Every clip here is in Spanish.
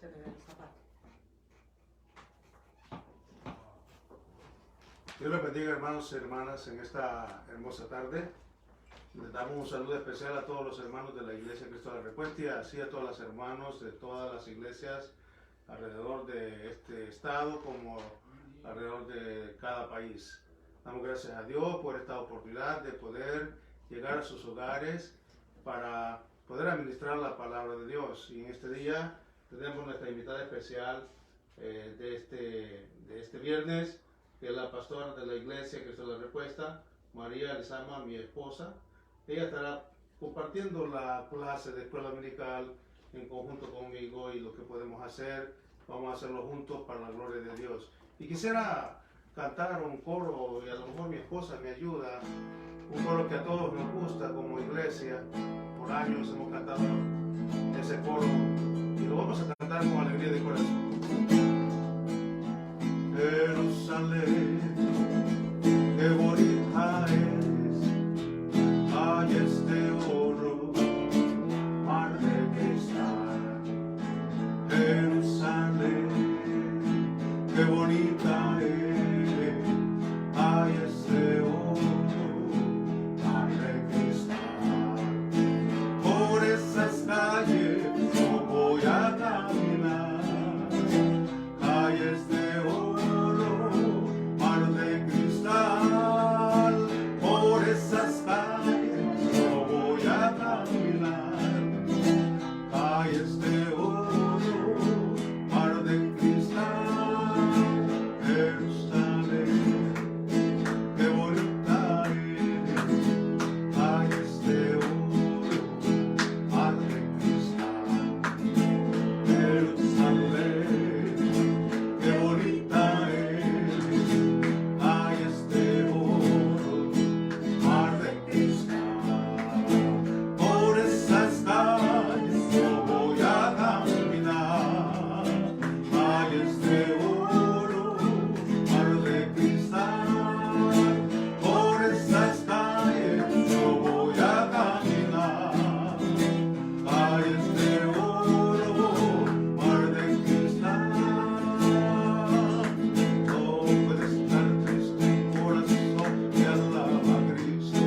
se le ve el zapato. Dios les bendiga, hermanos y hermanas, en esta hermosa tarde. Les damos un saludo especial a todos los hermanos de la Iglesia Cristo de la Respuesta y así a todos los hermanos de todas las iglesias alrededor de este estado como alrededor de cada país. Damos gracias a Dios por esta oportunidad de poder llegar a sus hogares para poder administrar la palabra de Dios. Y en este día tenemos nuestra invitada especial de este viernes, que es la pastora de la Iglesia Cristo de la Respuesta, María Elizama, mi esposa. Ella estará compartiendo la clase de escuela dominical en conjunto conmigo y lo que podemos hacer, vamos a hacerlo juntos para la gloria de Dios. Y quisiera cantar un coro, y a lo mejor mi esposa me ayuda, un coro que a todos nos gusta como iglesia. Por años hemos cantado ese coro y lo vamos a cantar con alegría de corazón. Jerusalén, qué bonita eres, calles de oro, mar de cristal. Jerusalén, qué bonita eres, calles de oro, mar de cristal. Por esas calles yo voy a caminar, calles de oro, mar de cristal. Por esas calles yo voy a caminar, calles de oro, mar de cristal. Jerusalén, qué bonita eres, calles de oro, mar de cristal. Jerusalén, qué bonita eres, calles de oro, mar de cristal. Por esas calles yo voy a caminar, calles de oro, mar de cristal. Por esas calles yo voy a caminar, calles de oro, mar de cristal. No puede estar triste un corazón que alaba a Cristo.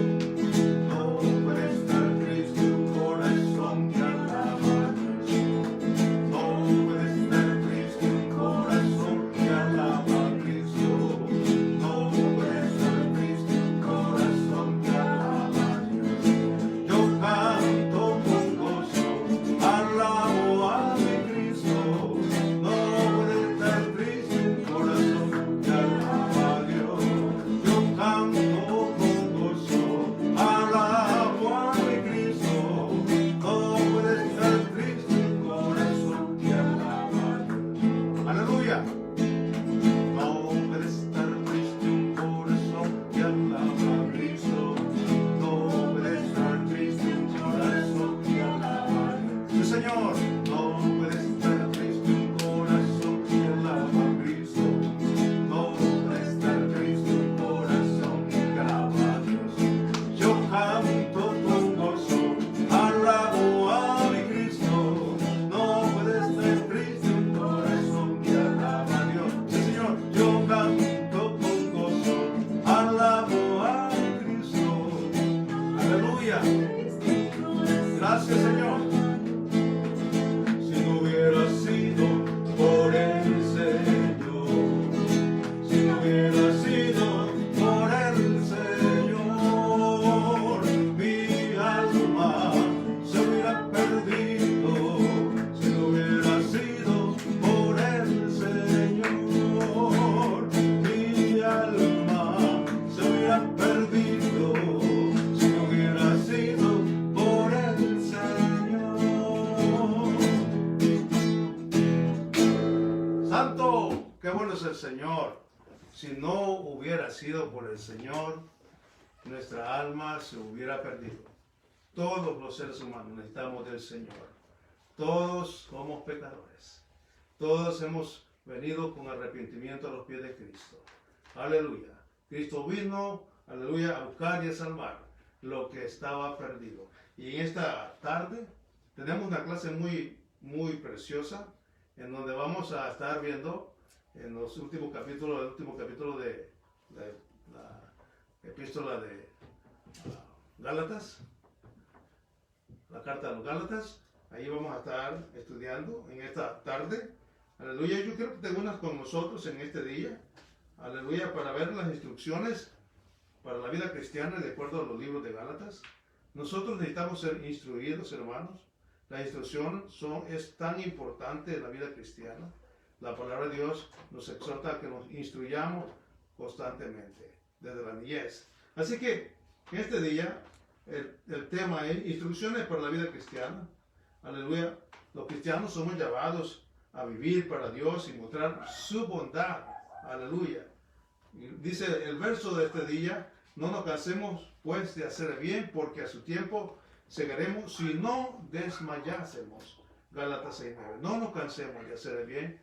No puede estar triste un corazón que alaba a Cristo. No puede estar triste un corazón que alaba a Cristo. No puede estar triste un corazón que alaba a Dios. Yo canto con gozo, alabo a mi Cristo. No puede estar triste un corazón que alaba a Dios. Yo canto con gozo, alabo a mi Cristo. No puede estar triste un corazón que alaba a Dios. Aleluya. No puede estar triste un corazón que alaba a Cristo. No puede estar triste un corazón que alaba a Dios. Sí, Señor. No puede estar triste un corazón que alaba a Cristo. No puede estar triste un corazón que alaba a Dios. Yo canto con gozo, alabo a mi Cristo. No puede estar triste un corazón que alaba a Dios. Sí, Señor. Yo canto con gozo, alabo a mi Cristo. Aleluya. Gracias, Señor. Si no hubiera sido por el Señor, si no hubiera sido por el Señor, mi alma se hubiera perdido. Si no hubiera sido por el Señor, mi alma se hubiera perdido. Si no hubiera sido por el Señor. Santo, qué bueno es el Señor. Si no hubiera sido por el Señor, nuestra alma se hubiera perdido. Todos los seres humanos necesitamos del Señor. Todos somos pecadores. Todos hemos venido con arrepentimiento a los pies de Cristo. Aleluya. Cristo vino, aleluya, a buscar y a salvar lo que estaba perdido. Y en esta tarde tenemos una clase muy preciosa en donde vamos a estar viendo en los últimos capítulos, el último capítulo de la epístola de Gálatas, la carta a los Gálatas. Ahí vamos a estar estudiando en esta tarde. Aleluya, yo quiero que te unas con nosotros en este día. Aleluya, para ver las instrucciones para la vida cristiana de acuerdo a los libros de Gálatas. Nosotros necesitamos ser instruidos, hermanos. La instrucción es tan importante en la vida cristiana. La palabra de Dios nos exhorta a que nos instruyamos constantemente, desde la niñez. Así que, en este día, el tema es instrucciones para la vida cristiana. Aleluya. Los cristianos somos llamados a vivir para Dios y mostrar su bondad. Aleluya. Y dice el verso de este día: no nos cansemos pues de hacer el bien, porque a su tiempo segaremos si no desmayásemos. Gálatas 6:9. No nos cansemos de hacer el bien,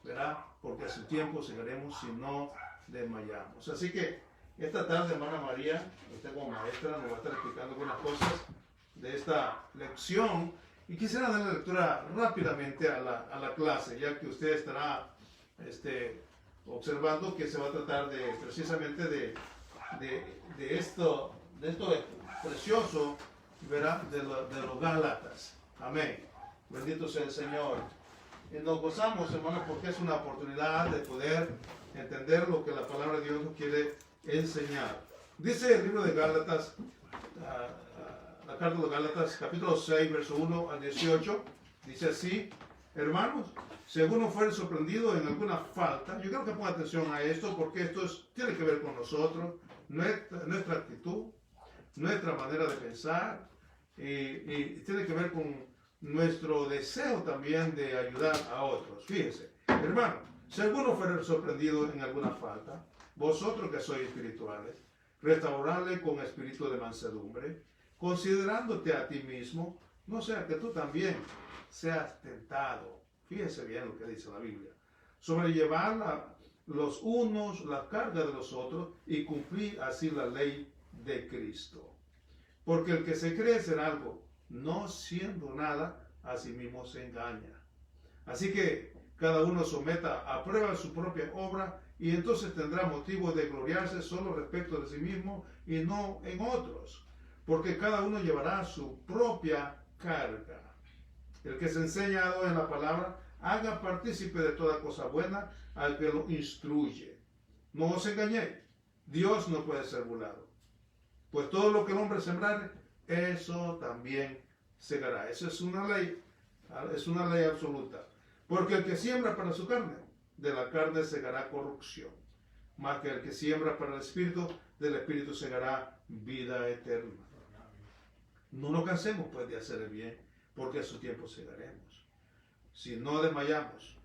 ¿verdad? Porque a su tiempo segaremos si no desmayamos. Así que esta tarde, hermana María, usted como maestra nos va a estar explicando algunas cosas de esta lección. Y quisiera darle lectura rápidamente a la clase, ya que usted estará observando que se va a tratar precisamente de esto precioso, ¿verdad? De los Gálatas. Amén. Bendito sea el Señor. Y nos gozamos, hermanos, porque es una oportunidad de poder entender lo que la palabra de Dios nos quiere enseñar. Dice el libro de Gálatas, la carta de los Gálatas, capítulo 6, verso 1 al 18, dice así: hermanos, si alguno fuere sorprendido en alguna falta, yo creo que ponga atención a esto, porque esto tiene que ver con nosotros, nuestra actitud, nuestra manera de pensar, y tiene que ver con nuestro deseo también de ayudar a otros. Fíjese, hermano, si alguno fuere sorprendido en alguna falta, vosotros que sois espirituales, restaurarle con espíritu de mansedumbre, considerándote a ti mismo, no sea que tú también seas tentado. Fíjese bien lo que dice la Biblia. Sobrellevar los unos la carga de los otros y cumplir así la ley de Cristo. Porque el que se cree ser algo, no siendo nada, a sí mismo se engaña. Así que cada uno someta a prueba su propia obra, y entonces tendrá motivo de gloriarse solo respecto de sí mismo y no en otros. Porque cada uno llevará su propia carga. El que es enseñado en la palabra, haga partícipe de toda cosa buena al que lo instruye. No os engañéis, Dios no puede ser burlado. Pues todo lo que el hombre sembrare, eso también segará. Eso es una ley absoluta. Porque el que siembra para su carne, de la carne segará corrupción. Más que el que siembra para el espíritu, del espíritu segará vida eterna. No nos cansemos pues de hacer el bien, porque a su tiempo segaremos, si no desmayamos.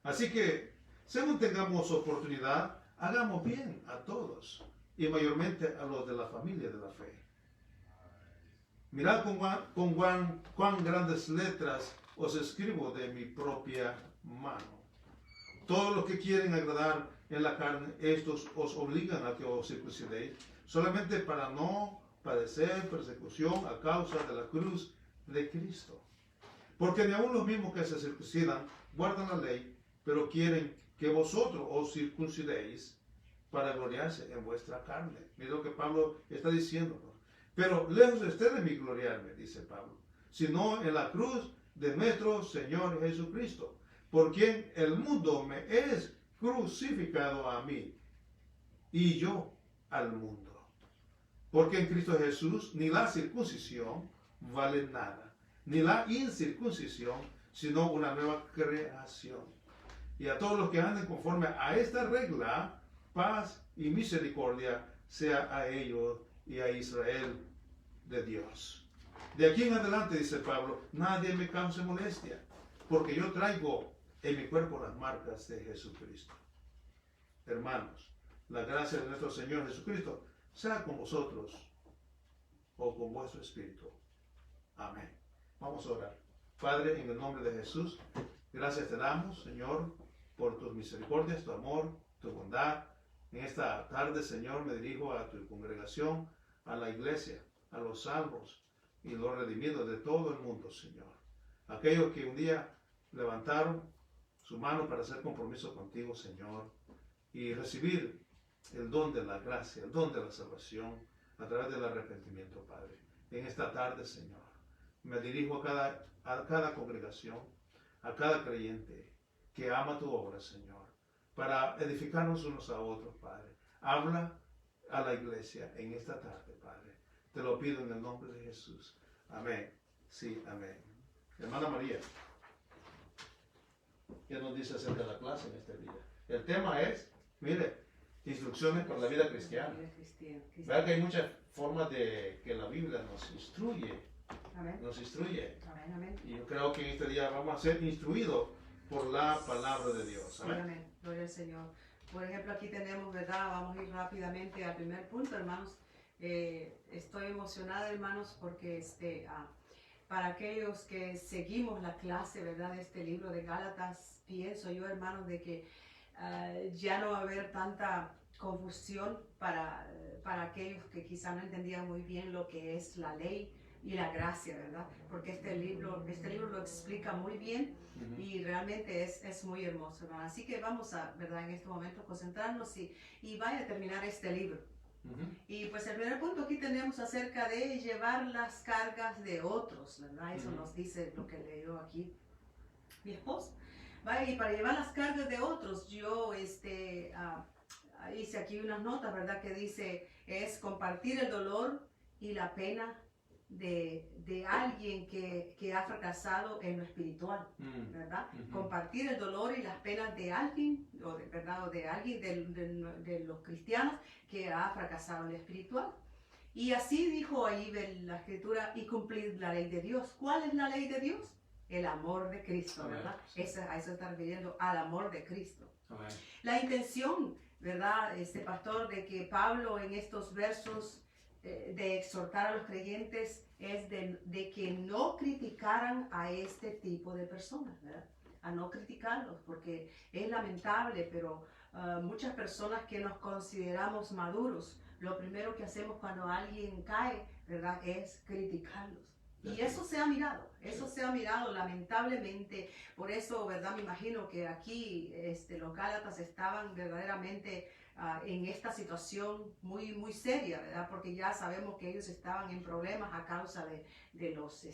Así que, según tengamos oportunidad, hagamos bien a todos, y mayormente a los de la familia de la fe. Mirad con cuán grandes letras os escribo de mi propia mano. Todos los que quieren agradar en la carne, estos os obligan a que os circuncidéis, solamente para no padecer persecución a causa de la cruz de Cristo. Porque ni aun los mismos que se circuncidan guardan la ley, pero quieren que vosotros os circuncidéis para gloriarse en vuestra carne. Mira lo que Pablo está diciéndonos. Pero lejos esté de mí gloriarme, dice Pablo, sino en la cruz de nuestro Señor Jesucristo, por quien el mundo me es crucificado a mí, y yo al mundo. Porque en Cristo Jesús ni la circuncisión vale nada, ni la incircuncisión, sino una nueva creación. Y a todos los que anden conforme a esta regla, paz y misericordia sea a ellos y a Israel de Dios. De aquí en adelante, dice Pablo, nadie me cause molestia, porque yo traigo en mi cuerpo las marcas de Jesucristo. Hermanos, la gracia de nuestro Señor Jesucristo sea con vosotros o con vuestro espíritu. Amén. Vamos a orar. Padre, en el nombre de Jesús, gracias te damos, Señor, por tus misericordias, tu amor, tu bondad. En esta tarde, Señor, me dirijo a tu congregación, a la iglesia, a los salvos y los redimidos de todo el mundo, Señor. Aquellos que un día levantaron su mano para hacer compromiso contigo, Señor, y recibir el don de la gracia, el don de la salvación a través del arrepentimiento, Padre. En esta tarde, Señor, me dirijo a cada congregación, a cada creyente que ama tu obra, Señor, para edificarnos unos a otros, Padre. Habla a la iglesia en esta tarde, Padre. Te lo pido en el nombre de Jesús. Amén. Sí, amén. Hermana María, ¿qué nos dice acerca de la clase en este día? El tema es, mire, instrucciones para la vida cristiana. Vea que hay muchas formas de que la Biblia nos instruye. Amén. Nos instruye. Amén, amén. Y yo creo que en este día vamos a ser instruidos por la palabra de Dios. Sí, Amén. amén. Gloria al Señor. Por ejemplo, aquí tenemos, ¿verdad? Vamos a ir rápidamente al primer punto, hermanos. Estoy emocionada, hermanos, porque para aquellos que seguimos la clase, ¿verdad? De este libro de Gálatas, pienso yo, hermanos, de que ya no va a haber tanta confusión para aquellos que quizá no entendían muy bien lo que es la ley y la gracia, ¿verdad? Porque este libro lo explica muy bien y realmente es muy hermoso, ¿verdad? Así que vamos a, ¿verdad? En este momento concentrarnos y vaya a terminar este libro. Y pues el primer punto aquí tenemos acerca de llevar las cargas de otros, ¿verdad? Eso nos dice lo que leyó aquí mi esposa. Vaya, y para llevar las cargas de otros, yo hice aquí unas notas, ¿verdad? Que dice, es compartir el dolor y la pena de alguien que ha fracasado en lo espiritual, ¿verdad? Compartir el dolor y las penas de alguien, ¿verdad? O de alguien de los cristianos que ha fracasado en lo espiritual. Y así dijo ahí la escritura, y cumplir la ley de Dios. ¿Cuál es la ley de Dios? El amor de Cristo, ¿verdad? Sí. A eso está refiriendo, al amor de Cristo. Amén. La intención, ¿verdad? Pastor, de que Pablo en estos versos de exhortar a los creyentes es de que no criticaran a este tipo de personas, ¿verdad? A no criticarlos, porque es lamentable, pero muchas personas que nos consideramos maduros, lo primero que hacemos cuando alguien cae, ¿verdad? Es criticarlos. Y eso se ha mirado, lamentablemente. Por eso, ¿verdad? Me imagino que aquí los Gálatas estaban verdaderamente en esta situación muy, muy seria, ¿verdad? Porque ya sabemos que ellos estaban en problemas a causa de los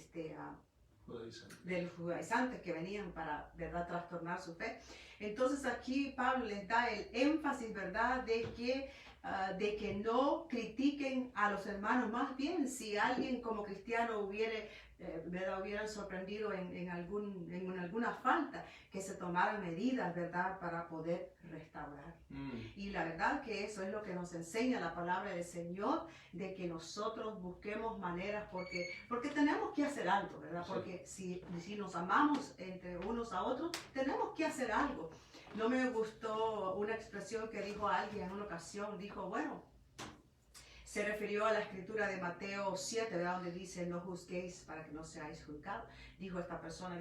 judaizantes que venían para, ¿verdad?, trastornar su fe. Entonces aquí Pablo les da el énfasis, ¿verdad?, de que no critiquen a los hermanos. Más bien, si alguien como cristiano hubieran sorprendido en alguna falta, que se tomaran medidas, ¿verdad?, para poder restaurar. Y la verdad que eso es lo que nos enseña la palabra del Señor, de que nosotros busquemos maneras, porque tenemos que hacer algo, ¿verdad? Sí. Porque si nos amamos entre unos a otros, tenemos que hacer algo. No me gustó una expresión que dijo alguien en una ocasión, dijo, bueno, se refirió a la escritura de Mateo 7, ¿verdad? Donde dice, no juzguéis para que no seáis juzgados. Dijo esta persona,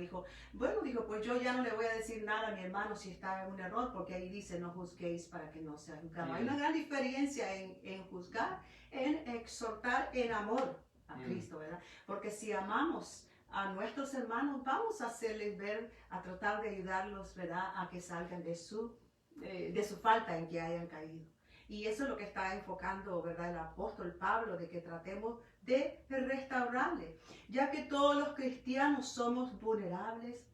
pues yo ya no le voy a decir nada a mi hermano si está en un error, porque ahí dice, no juzguéis para que no seáis juzgados. Hay una gran diferencia en juzgar, en exhortar en amor a Cristo, ¿verdad? Porque si amamos a nuestros hermanos, vamos a hacerles ver, a tratar de ayudarlos, ¿verdad?, a que salgan de su falta en que hayan caído. Y eso es lo que está enfocando, ¿verdad?, el apóstol Pablo, de que tratemos de restaurarle, ya que todos los cristianos somos vulnerables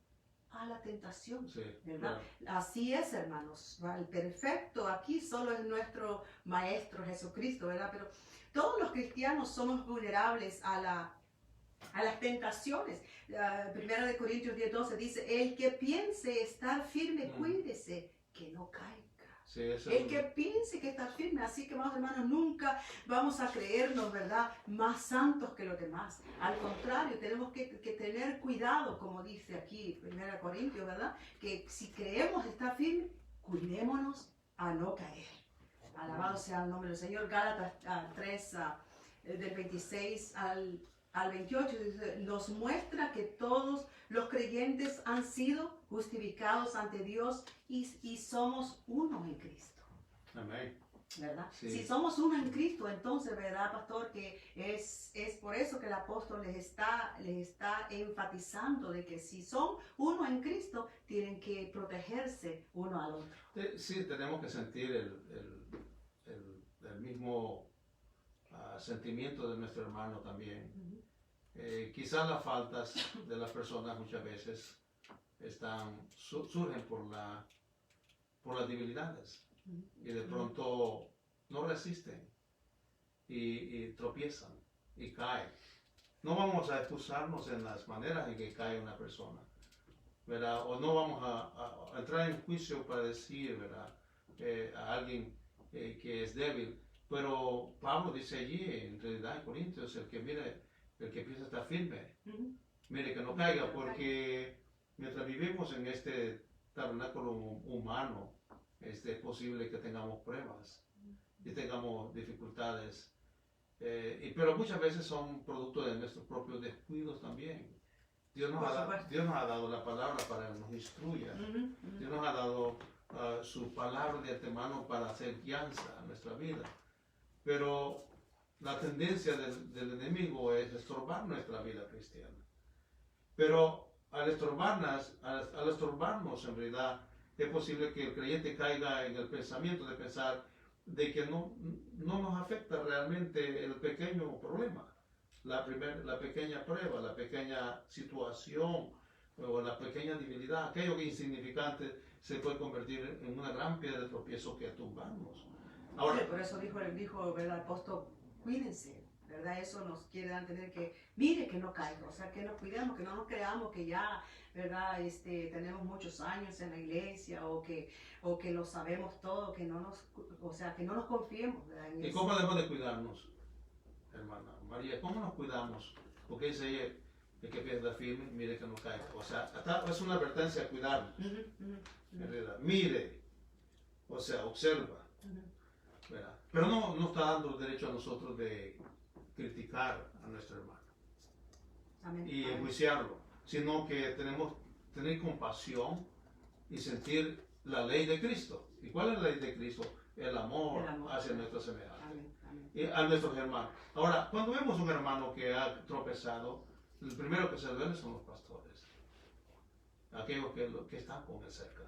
a la tentación, sí, ¿verdad? Claro. Así es, hermanos. El perfecto aquí solo es nuestro Maestro Jesucristo, ¿verdad? Pero todos los cristianos somos vulnerables a las tentaciones. Primera de Corintios 10:12 dice, el que piense estar firme, cuídese que no caiga. Sí, el que piense que está firme. Así que, amados hermanos, nunca vamos a creernos, ¿verdad?, más santos que los demás. Al contrario, tenemos que tener cuidado, como dice aquí 1 Corintios, ¿verdad?, que si creemos estar firme, cuidémonos a no caer. Alabado sea el nombre del Señor. Gálatas 3, del 26 al 28, nos muestra que todos los creyentes han sido justificados ante Dios y somos uno en Cristo. Amén. ¿verdad? Sí. Si somos uno en Cristo, entonces, ¿verdad, pastor? Que es por eso que el apóstol les está enfatizando de que si son uno en Cristo, tienen que protegerse uno al otro. Sí, tenemos que sentir el mismo sentimiento de nuestro hermano también. Quizás las faltas de las personas muchas veces surgen por las debilidades y de pronto no resisten y tropiezan y caen. No vamos a excusarnos en las maneras en que cae una persona, ¿verdad? O no vamos a entrar en juicio para decir, ¿verdad? A alguien que es débil. Pero Pablo dice allí, en realidad en Corintios, el que piensa estar firme, mire que no caiga, porque mientras vivimos en este tabernáculo humano, es posible que tengamos pruebas y tengamos dificultades, pero muchas veces son producto de nuestros propios descuidos también. Dios nos ha dado la palabra para que nos instruya. Dios nos ha dado su palabra de antemano para hacer guianza a nuestra vida. Pero la tendencia del enemigo es estorbar nuestra vida cristiana. Pero al estorbarnos, en realidad, es posible que el creyente caiga en el pensamiento de pensar de que no nos afecta realmente el pequeño problema, la pequeña prueba, la pequeña situación o la pequeña debilidad. Aquello que es insignificante se puede convertir en una gran piedra de tropiezo que tumbarnos. Ahora, Sí, por eso dijo ¿verdad? El apóstol, cuídense, ¿verdad? Eso nos quiere dar a entender que, mire que no caiga, o sea, que nos cuidemos, que no nos creamos que ya, ¿verdad? Tenemos muchos años en la iglesia o que lo sabemos todo, que no nos confiemos, ¿verdad? ¿Y cómo debemos de cuidarnos, hermana María? ¿Cómo nos cuidamos? Porque dice ella, el que pierda firme, mire que no caiga. O sea, es una advertencia a cuidarnos. En realidad, mire, o sea, observa. ¿Verdad? Pero no está dando derecho a nosotros de criticar a nuestro hermano. Amén. Y Amén. enjuiciarlo, sino que tenemos que tener compasión y sentir la ley de Cristo. ¿Y cuál es la ley de Cristo? El amor hacia nuestros semejantes. Amén. Amén. Y a nuestros hermanos. Ahora, cuando vemos un hermano que ha tropezado, el primero que se duele son los pastores, aquellos que están con él cerca.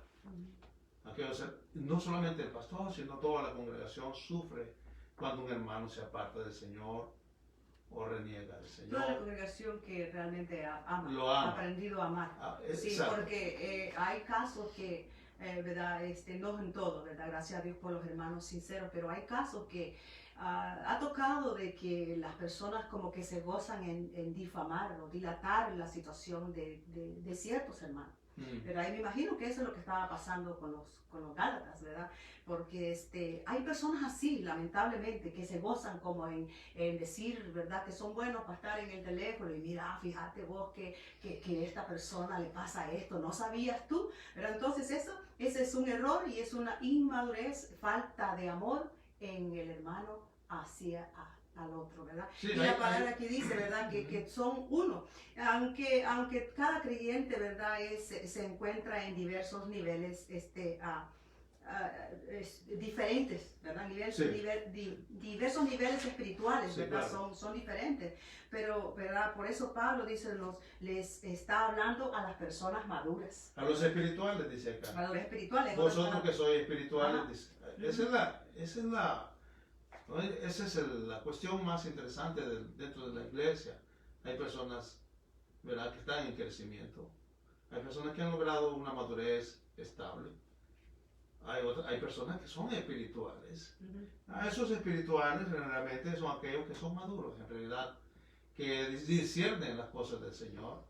No solamente el pastor, sino toda la congregación sufre cuando un hermano se aparta del Señor o reniega del Señor. Toda la congregación que realmente Lo ama. ha aprendido a amar. Sí, Exacto. porque hay casos que, ¿verdad? No en todo, ¿verdad? Gracias a Dios por los hermanos sinceros, pero hay casos que ha tocado de que las personas como que se gozan en difamar o dilatar la situación de ciertos hermanos. ¿Verdad? Y me imagino que eso es lo que estaba pasando con los Gálatas, ¿verdad? Porque hay personas así, lamentablemente, que se gozan como en decir, ¿verdad? Que son buenos para estar en el teléfono y mira, fíjate vos que esta persona le pasa esto, ¿no sabías tú? ¿Verdad? Entonces ese es un error y es una inmadurez, falta de amor en el hermano hacia al otro, ¿verdad? Sí, y la palabra aquí dice, ¿verdad? Que son uno. Aunque cada creyente, ¿verdad? Se encuentra en diversos niveles diferentes, ¿verdad? Diversos niveles espirituales, Sí, ¿verdad? claro. Son diferentes. Pero, ¿verdad? Por eso Pablo dice, les está hablando a las personas maduras. A los espirituales, dice acá. A los espirituales. Vosotros que sois espirituales, Ajá. dice. Esa es la cuestión más interesante dentro de la iglesia. Hay personas, ¿verdad?, que están en crecimiento. Hay personas que han logrado una madurez estable. Hay personas que son espirituales. Esos espirituales realmente son aquellos que son maduros, en realidad, que disciernen las cosas del Señor.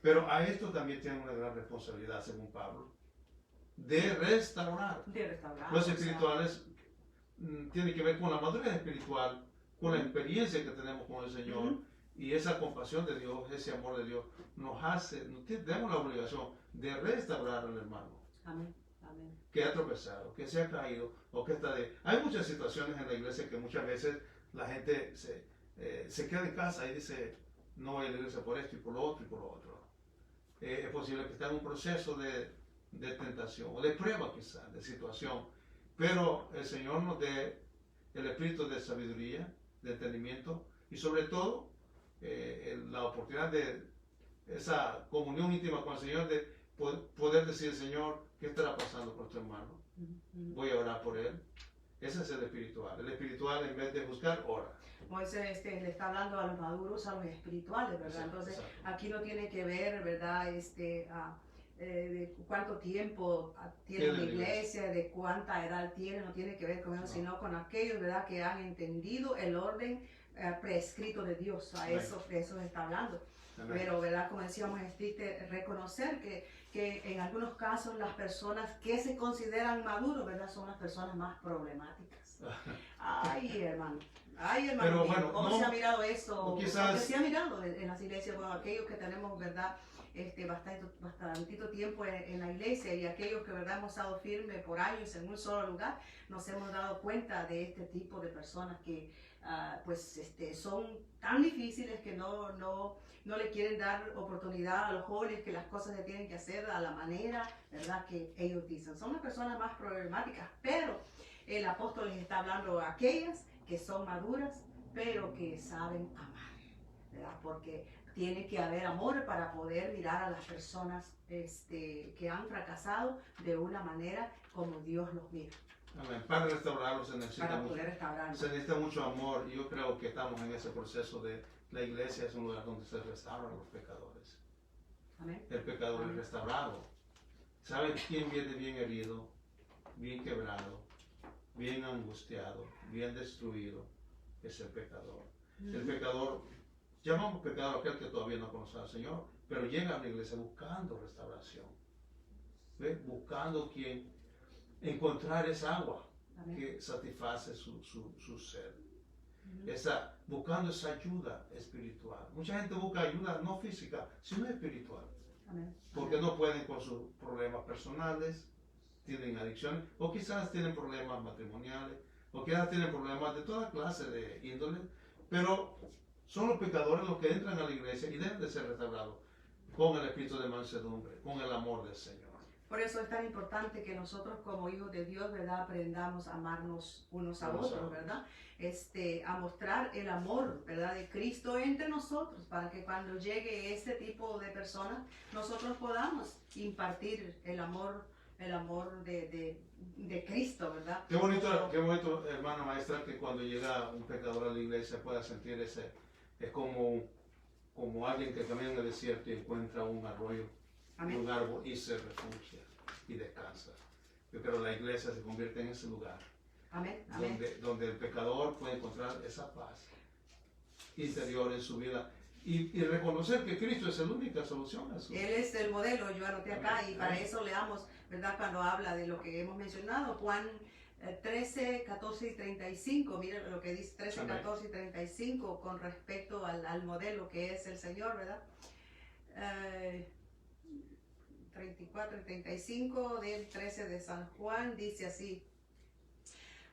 Pero a esto también tienen una gran responsabilidad, según Pablo, de restaurar. Los espirituales tienen que ver con la madurez espiritual, con la experiencia que tenemos con el Señor, y esa compasión de Dios, ese amor de Dios, tenemos la obligación de restaurar al hermano. Amén. Amén. Que ha tropezado, que se ha caído, o que está Hay muchas situaciones en la iglesia que muchas veces la gente se queda en casa y dice, no voy a la iglesia por esto y por lo otro y por lo otro. Es posible que esté en un proceso de tentación, o de prueba quizás, de situación, pero el Señor nos dé el espíritu de sabiduría, de entendimiento y sobre todo la oportunidad de esa comunión íntima con el Señor, de poder decir, Señor, ¿qué estará pasando con tu hermano? Voy a orar por él. Ese es el espiritual. El espiritual, en vez de buscar, ora. Moisés le está hablando a los maduros, a los espirituales, ¿verdad? Exacto, Entonces, exacto. aquí no tiene que ver, ¿verdad? De cuánto tiempo tiene la iglesia, de cuánta edad tiene, no tiene que ver con eso, No. sino con aquellos, ¿verdad? Que han entendido el orden prescrito de Dios. A Amén. eso, de eso se está hablando. Amén. Pero, ¿verdad? Como decíamos, es triste reconocer que en algunos casos las personas que se consideran maduros, ¿verdad? Son las personas más problemáticas. Ay, hermano. Ay, hermano. Pero mío, bueno, ¿cómo no- se ha mirado eso? o quizás- Porque se ha mirado en las iglesias, bueno, aquellos que tenemos, ¿verdad? Bastantito tiempo en la iglesia y aquellos que, ¿verdad? Hemos estado firmes por años en un solo lugar, nos hemos dado cuenta de este tipo de personas que, son tan difíciles que no le quieren dar oportunidad a los jóvenes, que las cosas se tienen que hacer a la manera, ¿verdad? Que ellos dicen. Son las personas más problemáticas, pero el apóstol les está hablando a aquellas que son maduras, pero que saben amar, ¿verdad? Porque tiene que haber amor para poder mirar a las personas que han fracasado de una manera como Dios los mira, Amén. Para restaurarlos se necesita para mucho. poder restaurar. Se necesita mucho amor y yo creo que estamos en ese proceso de la iglesia es un lugar donde se restauran los pecadores. Amén. El pecador es Amén. restaurado. ¿Sabe quién viene bien herido, bien quebrado, bien angustiado, bien destruido? Es el pecador. El pecador, llamamos pecador a aquel que todavía no conoce al Señor, pero llega a la iglesia buscando restauración. ¿Ve? Buscando quien encontrar esa agua Amén. que satisface su sed. Ujú. Buscando esa ayuda espiritual. Mucha gente busca ayuda no física, sino espiritual. Amén. Porque no pueden con sus problemas personales, tienen adicciones, o quizás tienen problemas matrimoniales, o quizás tienen problemas de toda clase de índole, pero son los pecadores los que entran a la iglesia y deben de ser restaurados con el espíritu de mansedumbre, con el amor del Señor. Por eso es tan importante que nosotros como hijos de Dios, ¿verdad? Aprendamos a amarnos unos a Unos a otros, otros. ¿verdad? A mostrar el amor, ¿verdad? De Cristo entre nosotros, para que cuando llegue este tipo de personas, nosotros podamos impartir el amor de Cristo, ¿verdad? Qué bonito, hermana maestra, que cuando llega un pecador a la iglesia pueda sentir es como alguien que camina en el desierto y encuentra un arroyo, Amén. un árbol y se refugia y descansa. Yo creo que la iglesia se convierte en ese lugar Amén. Amén. donde el pecador puede encontrar esa paz interior en su vida y reconocer que Cristo es la única solución a su Él es el modelo, yo anoté acá, Amén. y para Amén. eso leamos, ¿verdad? Cuando habla de lo que hemos mencionado, Juan 13, 14 y 35, mire lo que dice 13, Amén. 14 y 35 con respecto al modelo que es el Señor, ¿verdad? 34 y 35 del 13 de San Juan dice así: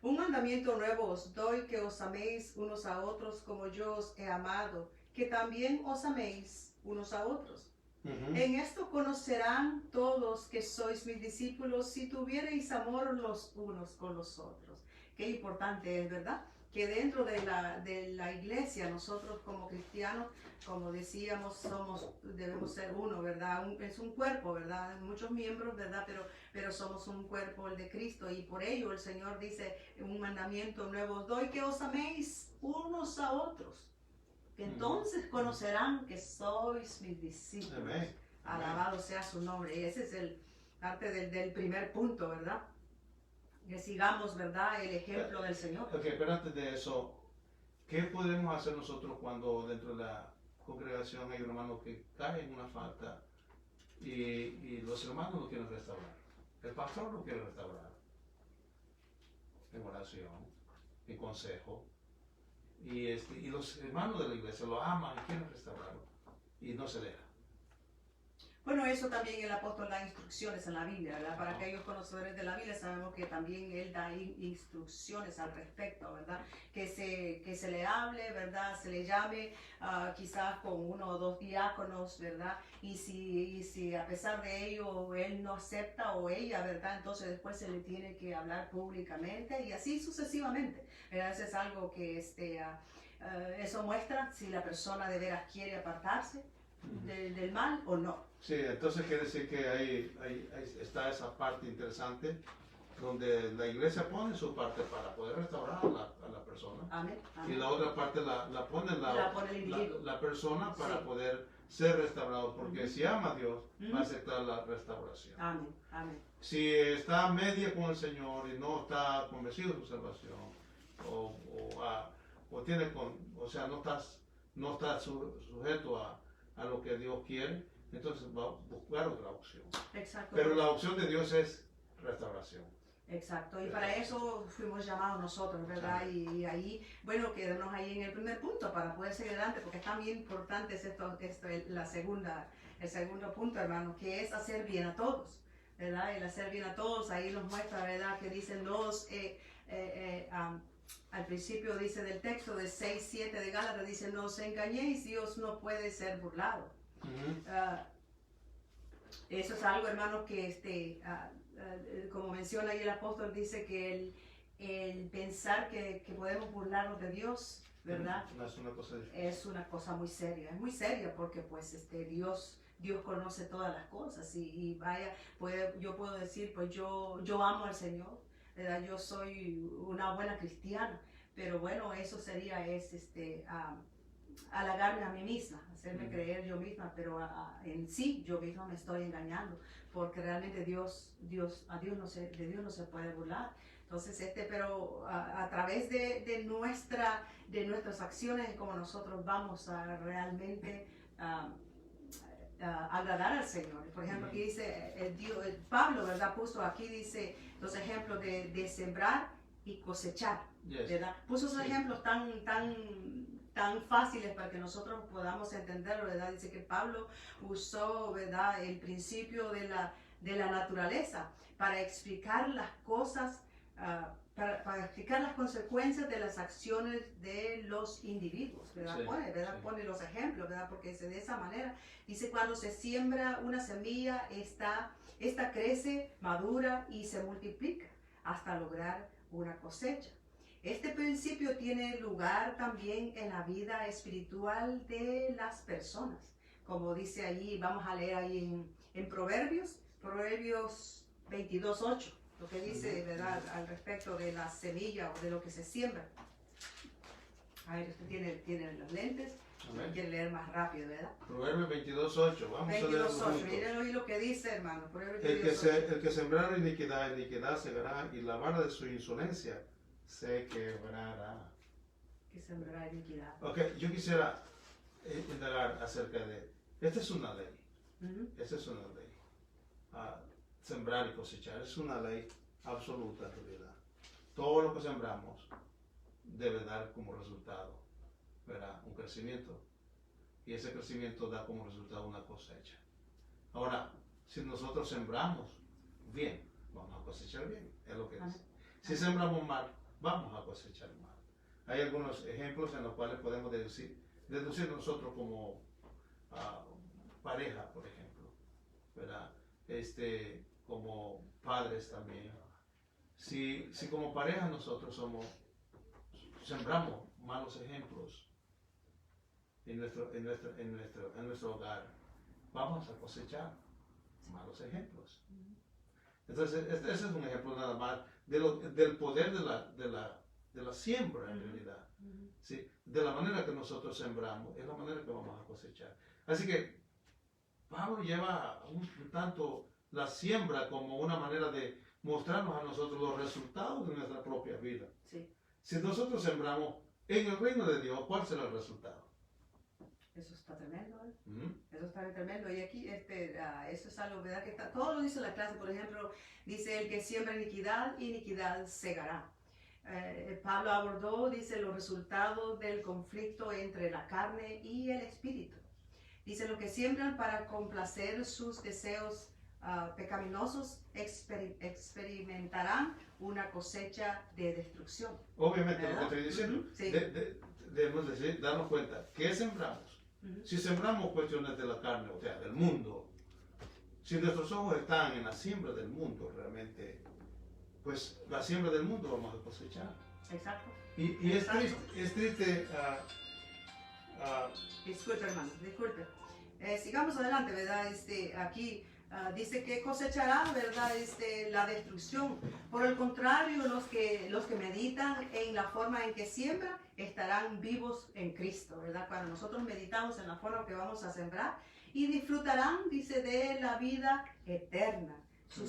un mandamiento nuevo os doy, que os améis unos a otros como yo os he amado, que también os améis unos a otros. Ujú. En esto conocerán todos que sois mis discípulos, si tuviereis amor los unos con los otros. Qué importante es, ¿verdad? Que dentro de la iglesia, nosotros como cristianos, como decíamos, debemos ser uno, ¿verdad? Es un cuerpo, ¿verdad? Muchos miembros, ¿verdad? Pero somos un cuerpo, el de Cristo, y por ello el Señor dice, un mandamiento nuevo os doy, que os améis unos a otros. Que entonces conocerán que sois mis discípulos. Amén. Alabado sea su nombre. Y ese es parte del primer punto, ¿verdad? Que sigamos, ¿verdad? El ejemplo del Señor. Ok, pero antes de eso, ¿qué podemos hacer nosotros cuando dentro de la congregación hay un hermano que cae en una falta y los hermanos lo quieren restaurar? El pastor lo quiere restaurar. En oración, en consejo. Y los hermanos de la iglesia lo aman y quieren restaurarlo. Y no se deja. Bueno, eso también el apóstol da instrucciones en la Biblia, ¿verdad? Para aquellos conocedores de la Biblia sabemos que también él da instrucciones al respecto, ¿verdad? Que se le hable, ¿verdad? Se le llame quizás con 1 o 2 diáconos, ¿verdad? Y si a pesar de ello él no acepta o ella, ¿verdad? Entonces después se le tiene que hablar públicamente y así sucesivamente, ¿verdad? Eso es algo que eso muestra si la persona de veras quiere apartarse del mal o no. Sí, entonces quiere decir que ahí está esa parte interesante donde la iglesia pone su parte para poder restaurar a la persona. Amén. Y la otra parte la pone el individuo. la persona para Sí. poder ser restaurado, porque si ama a Dios, va a aceptar la restauración. Amén. Amén. Si está a media con el Señor y no está convencido de su salvación, o tiene no está sujeto a lo que Dios quiere, entonces va a buscar otra opción. Exacto. Pero la opción de Dios es restauración. Exacto, y para eso fuimos llamados nosotros, ¿verdad? Y ahí, bueno, quedarnos ahí en el primer punto para poder seguir adelante, porque es también importante el segundo punto, hermano, que es hacer bien a todos, ¿verdad? El hacer bien a todos, ahí nos muestra, ¿verdad? Que dicen al principio dice del texto de 6-7 de Gálatas, dice, no os engañéis, Dios no puede ser burlado. Eso es algo, hermano, que como menciona ahí el apóstol, dice que el pensar que podemos burlarnos de Dios, ¿verdad? No es una cosa difícil. Es una cosa muy seria porque pues Dios conoce todas las cosas y vaya, yo puedo decir, pues yo amo al Señor, ¿verdad? Yo soy una buena cristiana, pero bueno, eso sería halagarme a mí misma, hacerme creer yo misma, pero en sí yo misma me estoy engañando, porque realmente de Dios no se puede burlar. Entonces, pero a través de nuestras acciones es como nosotros vamos a realmente agradar al Señor. Por ejemplo, aquí dice, Pablo, ¿verdad? Puso aquí, dice, los ejemplos de sembrar y cosechar, ¿verdad? Puso esos ejemplos tan fáciles para que nosotros podamos entenderlo, ¿verdad? Dice que Pablo usó, ¿verdad?, el principio de la naturaleza para explicar las cosas, para explicar las consecuencias de las acciones de los individuos, ¿verdad? Sí, Pone los ejemplos, ¿verdad? Porque de esa manera, dice, cuando se siembra una semilla, esta crece, madura y se multiplica hasta lograr una cosecha. Este principio tiene lugar también en la vida espiritual de las personas. Como dice allí, vamos a leer ahí en Proverbios 22:8, lo que dice, ¿verdad?, al respecto de la semilla o de lo que se siembra. A ver, usted tiene los lentes, quiere leer más rápido, ¿verdad? Proverbios 22:8, vamos a leerlo 22:8, miren hoy lo que dice, hermano. Proverbios El 22:8. que sembrara iniquidad segará, y la vara de su insolencia se quebrará. Que sembrará iniquidad. Ok, yo quisiera indagar acerca de, esta es una ley, esta es una ley. Sembrar y cosechar es una ley absoluta en realidad. Todo lo que sembramos debe dar como resultado, ¿verdad?, un crecimiento, y ese crecimiento da como resultado una cosecha. Ahora, si nosotros sembramos bien, vamos a cosechar bien, es lo que es. Si sembramos mal, vamos a cosechar mal. Hay algunos ejemplos en los cuales podemos deducir nosotros como pareja, por ejemplo, ¿verdad? Como padres también. Si como pareja nosotros sembramos malos ejemplos en nuestro hogar, vamos a cosechar malos ejemplos. Entonces, ese es un ejemplo nada más del poder de la siembra en realidad. ¿Sí? De la manera que nosotros sembramos, es la manera que vamos a cosechar. Así que Pablo lleva un tanto la siembra como una manera de mostrarnos a nosotros los resultados de nuestra propia vida. Sí. Si nosotros sembramos en el reino de Dios, ¿cuál será el resultado? Eso está tremendo, ¿eh? Eso está tremendo. Y aquí, eso es algo, ¿verdad? Que todo lo dice la clase, por ejemplo, dice, el que siembra iniquidad, iniquidad segará. Pablo abordó, dice, los resultados del conflicto entre la carne y el espíritu. Dice, lo que siembran para complacer sus deseos pecaminosos experimentarán una cosecha de destrucción. Obviamente, lo que ¿Verdad? estoy diciendo, Ujú, sí. debemos darnos cuenta, ¿qué sembramos? Ujú. Si sembramos cuestiones de la carne, o sea, del mundo, si nuestros ojos están en la siembra del mundo, realmente, pues la siembra del mundo vamos a cosechar. Exacto. Y es triste, Disculpe, hermano, disculpe. Sigamos adelante, ¿verdad? Aquí dice que cosechará, ¿verdad? La destrucción. Por el contrario, los que meditan en la forma en que siembran estarán vivos en Cristo, ¿verdad? Cuando nosotros meditamos en la forma que vamos a sembrar y disfrutarán, dice, de la vida eterna. Su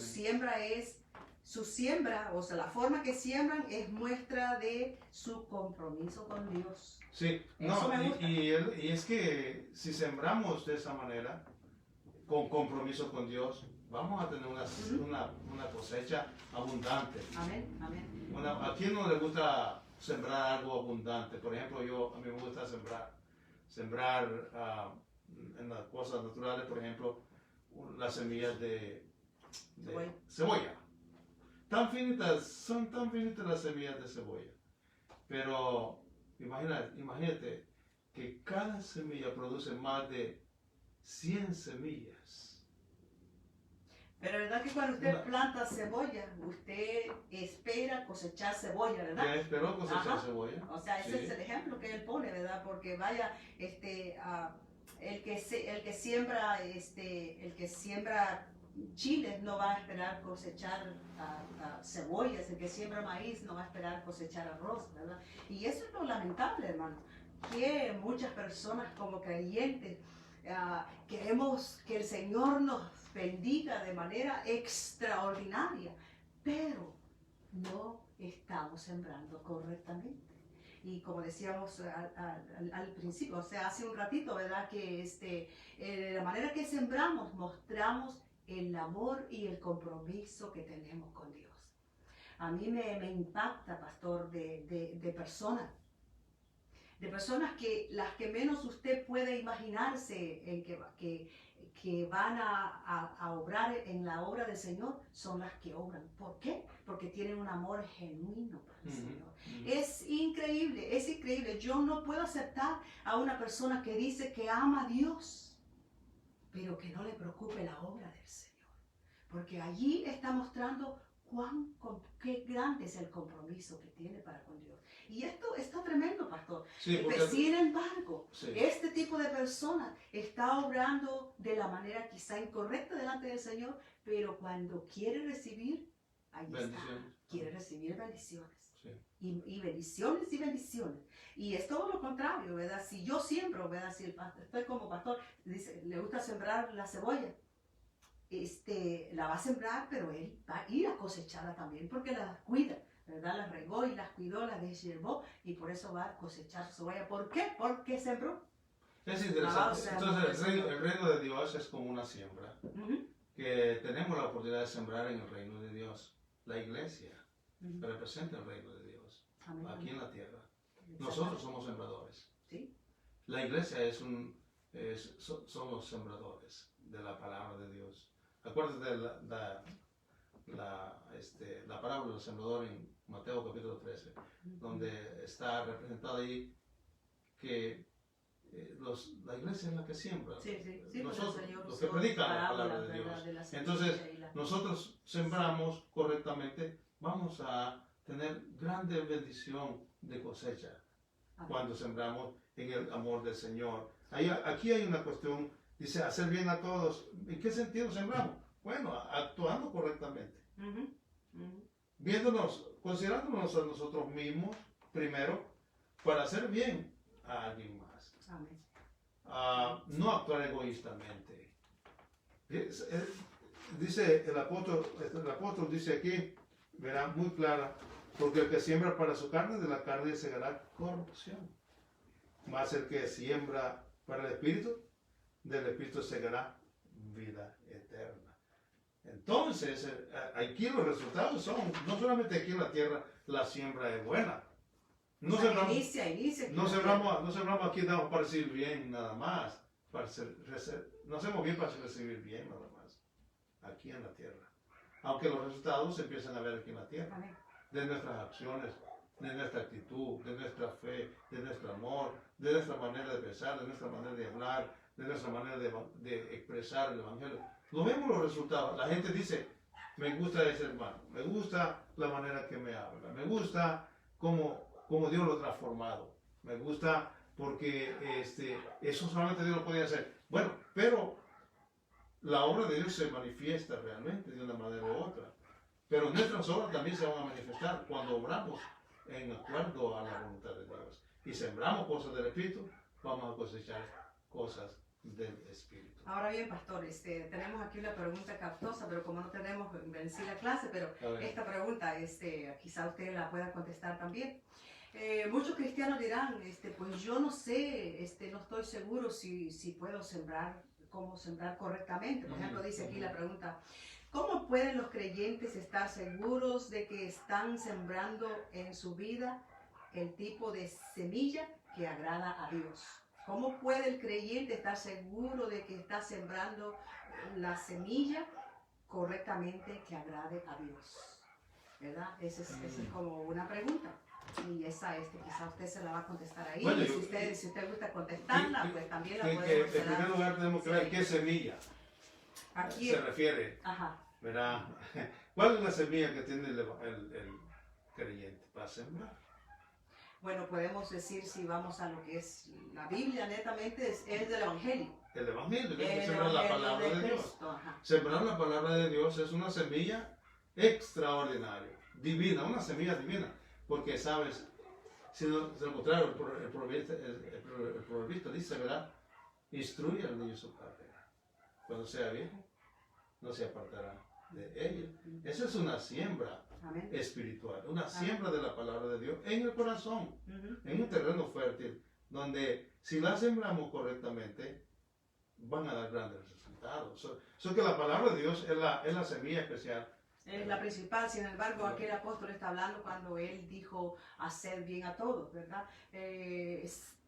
siembra, o sea, la forma que siembran es muestra de su compromiso con Dios. sí, Eso no, me gusta. y es que si sembramos de esa manera, con compromiso con Dios, vamos a tener una cosecha abundante. Amén, amén. ¿A quién no le gusta sembrar algo abundante? Por ejemplo, a mí me gusta sembrar en las cosas naturales, por ejemplo, las semillas de cebolla. Son tan finitas las semillas de cebolla. Pero imagínate que cada semilla produce más de 100 semillas. Pero verdad que cuando usted No. planta cebolla, usted espera cosechar cebolla, ¿Ya ¿verdad? esperó cosechar Ajá. cebolla? O sea, ese Sí. es el ejemplo que él pone, ¿verdad? Porque vaya, el que siembra chiles no va a esperar cosechar cebollas, el que siembra maíz no va a esperar cosechar arroz, ¿verdad? Y eso es lo lamentable, hermano, que muchas personas como creyentes queremos que el Señor nos bendiga de manera extraordinaria, pero no estamos sembrando correctamente. Y como decíamos al principio, o sea, hace un ratito, ¿verdad? Que de la manera que sembramos, mostramos el amor y el compromiso que tenemos con Dios. A mí me impacta, pastor, de personas que las que menos usted puede imaginarse en que van a obrar en la obra del Señor, son las que obran. ¿Por qué? Porque tienen un amor genuino para el Señor. Es increíble. Yo no puedo aceptar a una persona que dice que ama a Dios, pero que no le preocupe la obra del Señor. Porque allí está mostrando qué grande es el compromiso que tiene para con Dios. Y esto está tremendo, pastor. Sí, porque, Sin embargo, sí. este tipo de persona está obrando de la manera quizá incorrecta delante del Señor, pero cuando quiere recibir, ahí Bendiciones. está. Quiere recibir bendiciones. Sí. Y bendiciones y bendiciones. Y es todo lo contrario, ¿verdad? Si yo siembro, ¿verdad? Si estoy como pastor, dice, le gusta sembrar la cebolla, la va a sembrar, pero él va a ir a cosecharla también porque la cuida, ¿verdad? Las regó y las cuidó, las deshiervó y por eso va a cosechar su cebolla. ¿Por qué? Porque sembró. Es interesante. o sea, Entonces, el reino de Dios es como una siembra Ujú, que tenemos la oportunidad de sembrar en el reino de Dios. La iglesia ujú. representa el reino de Dios Amén, aquí amén. en la tierra. Exacto. Nosotros somos sembradores. Sí. La iglesia son los sembradores de la palabra de Dios. Acuérdate de la parábola del sembrador en Mateo capítulo 13, donde está representado ahí que la iglesia es la que siembra. Sí, Nosotros, pues el Señor los que usó predican la parábolas, palabra de ¿verdad? Dios. De la Entonces, semilla y la- nosotros sembramos correctamente, vamos a tener grande bendición de cosecha Amén. cuando sembramos en el amor del Señor. Aquí hay una cuestión, dice, hacer bien a todos. ¿En qué sentido sembramos? Bueno, actuando correctamente. Ujú, ujú. Considerándonos a nosotros mismos primero para hacer bien a alguien más. Amén. No actuar egoístamente. Dice el apóstol dice aquí, verá muy clara, porque el que siembra para su carne, de la carne segará corrupción. Más el que siembra para el espíritu, del espíritu segará vida eterna. Entonces, aquí los resultados son, no solamente aquí en la tierra la siembra es buena. No O sea, sembramos, inicia. no sembramos aquí damos para decir bien nada más. no hacemos bien para recibir bien nada más, aquí en la tierra. Aunque los resultados se empiezan a ver aquí en la tierra, Amén. de nuestras acciones, de nuestra actitud, de nuestra fe, de nuestro amor, de nuestra manera de pensar, de nuestra manera de hablar, de nuestra manera de expresar el Evangelio. Lo vemos los resultados. La gente dice, me gusta ese hermano, me gusta la manera que me habla, me gusta cómo Dios lo ha transformado, me gusta porque eso solamente Dios lo podía hacer. Bueno, pero la obra de Dios se manifiesta realmente de una manera u otra. Pero nuestras obras también se van a manifestar cuando obramos en acuerdo a la voluntad de Dios. Y sembramos cosas del Espíritu, vamos a cosechar cosas del Espíritu. Ahora bien, pastor, tenemos aquí una pregunta capciosa, pero como no tenemos en sí la clase, pero A ver. esta pregunta, quizá usted la pueda contestar también. Muchos cristianos dirán, pues yo no sé, no estoy seguro si puedo sembrar, cómo sembrar correctamente. Por ejemplo, dice aquí la pregunta, ¿cómo pueden los creyentes estar seguros de que están sembrando en su vida el tipo de semilla que agrada a Dios? ¿Cómo puede el creyente estar seguro de que está sembrando la semilla correctamente que agrade a Dios? ¿Verdad? Esa es como una pregunta. Y esa quizá usted se la va a contestar ahí. Bueno, Y si usted gusta contestarla, pues también la En podemos primer hacer. lugar tenemos que ver qué semilla Aquí, se refiere. ajá. ¿Verdad? ¿Cuál es la semilla que tiene el creyente para sembrar? Bueno, podemos decir, si vamos a lo que es la Biblia, netamente es del Evangelio. El Evangelio, que El es sembrar la Evangelio palabra de Dios. Cristo, ajá. Sembrar la palabra de Dios es una semilla extraordinaria, divina, una semilla divina. Porque, ¿sabes? Si no, de lo contrario, el proverbista dice, ¿verdad? Instruye al niño su carrera. Cuando sea viejo, no se apartará de ella. Esa es una siembra Amén. espiritual, una siembra de la palabra de Dios en el corazón, en un terreno fértil, donde si la sembramos correctamente, van a dar grandes resultados. So que la palabra de Dios es la semilla especial. Es la principal, sin embargo, aquí el apóstol está hablando cuando él dijo hacer bien a todos, ¿verdad?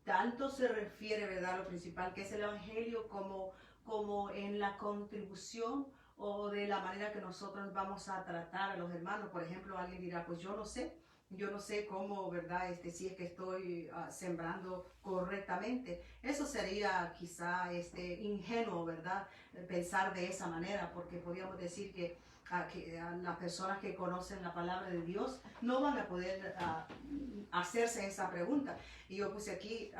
Tanto se refiere, ¿verdad?, a lo principal que es el Evangelio como en la contribución o de la manera que nosotros vamos a tratar a los hermanos. Por ejemplo, alguien dirá, pues yo no sé cómo, ¿verdad? Si es que estoy sembrando correctamente. Eso sería quizá ingenuo, ¿verdad? Pensar de esa manera, porque podríamos decir que las personas que conocen la palabra de Dios no van a poder hacerse esa pregunta. Y yo puse aquí,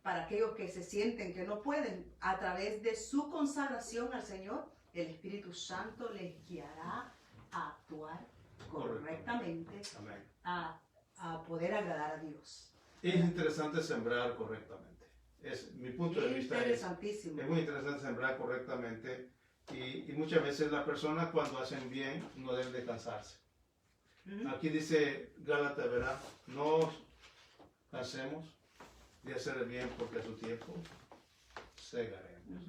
para aquellos que se sienten que no pueden, a través de su consagración al Señor, el Espíritu Santo les guiará a actuar correctamente, Amén. a poder agradar a Dios. Es interesante sembrar correctamente. Es mi punto de vista. Interesantísimo. Es muy interesante sembrar correctamente. Y muchas veces las personas cuando hacen bien no deben de cansarse. Aquí dice Gálatas, ¿verdad? No cansemos de hacer el bien porque a su tiempo segaremos.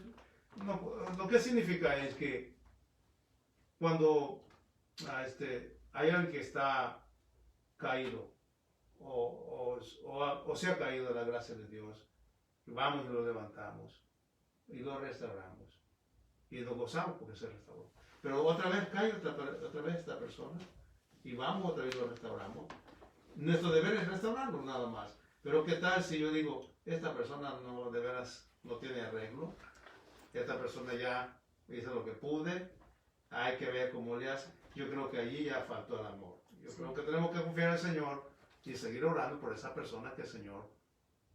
No, lo que significa es que cuando hay alguien que está caído o se ha caído de la gracia de Dios, vamos y lo levantamos y lo restauramos. Y lo gozamos porque se restauró. Pero otra vez cae otra vez esta persona y vamos otra vez y lo restauramos. Nuestro deber es restaurarlo nada más. Pero ¿qué tal si yo digo, esta persona no de veras no tiene arreglo? Esta persona ya hizo lo que pude, hay que ver cómo le hace. Yo creo que allí ya faltó el amor. Yo creo que tenemos que confiar en el Señor y seguir orando por esa persona que el Señor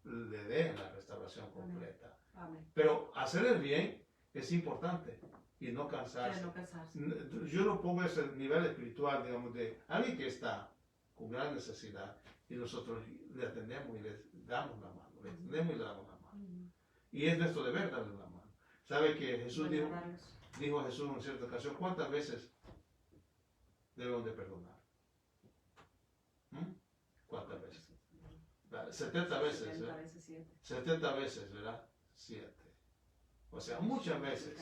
le dé la restauración completa. Amén. Pero hacer el bien es importante y no cansarse. No cansarse. Yo lo pongo a ese nivel espiritual, digamos, de alguien que está con gran necesidad y nosotros le atendemos y le damos la mano, le atendemos y le damos la mano. Y es nuestro deber darle la mano. ¿Sabe que Jesús dijo a Jesús en cierta ocasión, ¿cuántas veces debemos de perdonar? ¿Cuántas veces? 70 veces, ¿verdad? 70 veces, ¿verdad? 7. O sea, muchas veces,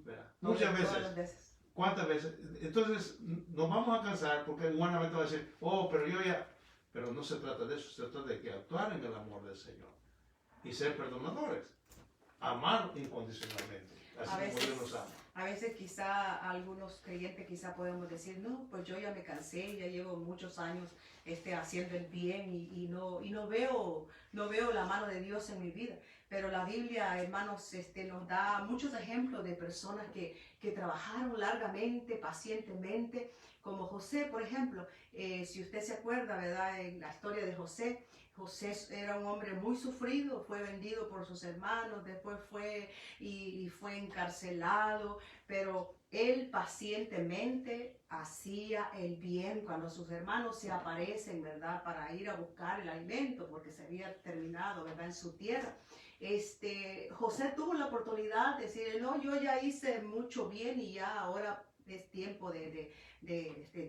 ¿verdad? Muchas veces. ¿Cuántas veces? Entonces, nos vamos a cansar porque humanamente va a decir, oh, pero yo ya... Pero no se trata de eso, se trata de que actuar en el amor del Señor y ser perdonadores. amar incondicionalmente, A así como veces- Dios nos ama. A veces quizá algunos creyentes quizá podemos decir, no, pues yo ya me cansé, ya llevo muchos años haciendo el bien y no veo la mano de Dios en mi vida. Pero la Biblia, hermanos, nos da muchos ejemplos de personas que trabajaron largamente, pacientemente, como José, por ejemplo. Si usted se acuerda, ¿verdad? En la historia de José, José era un hombre muy sufrido, fue vendido por sus hermanos, después fue y fue encarcelado, pero él pacientemente hacía el bien cuando sus hermanos se aparecen, ¿verdad? Para ir a buscar el alimento porque se había terminado, ¿verdad? En su tierra. José tuvo la oportunidad de decir, no, yo ya hice mucho bien y ya ahora es tiempo de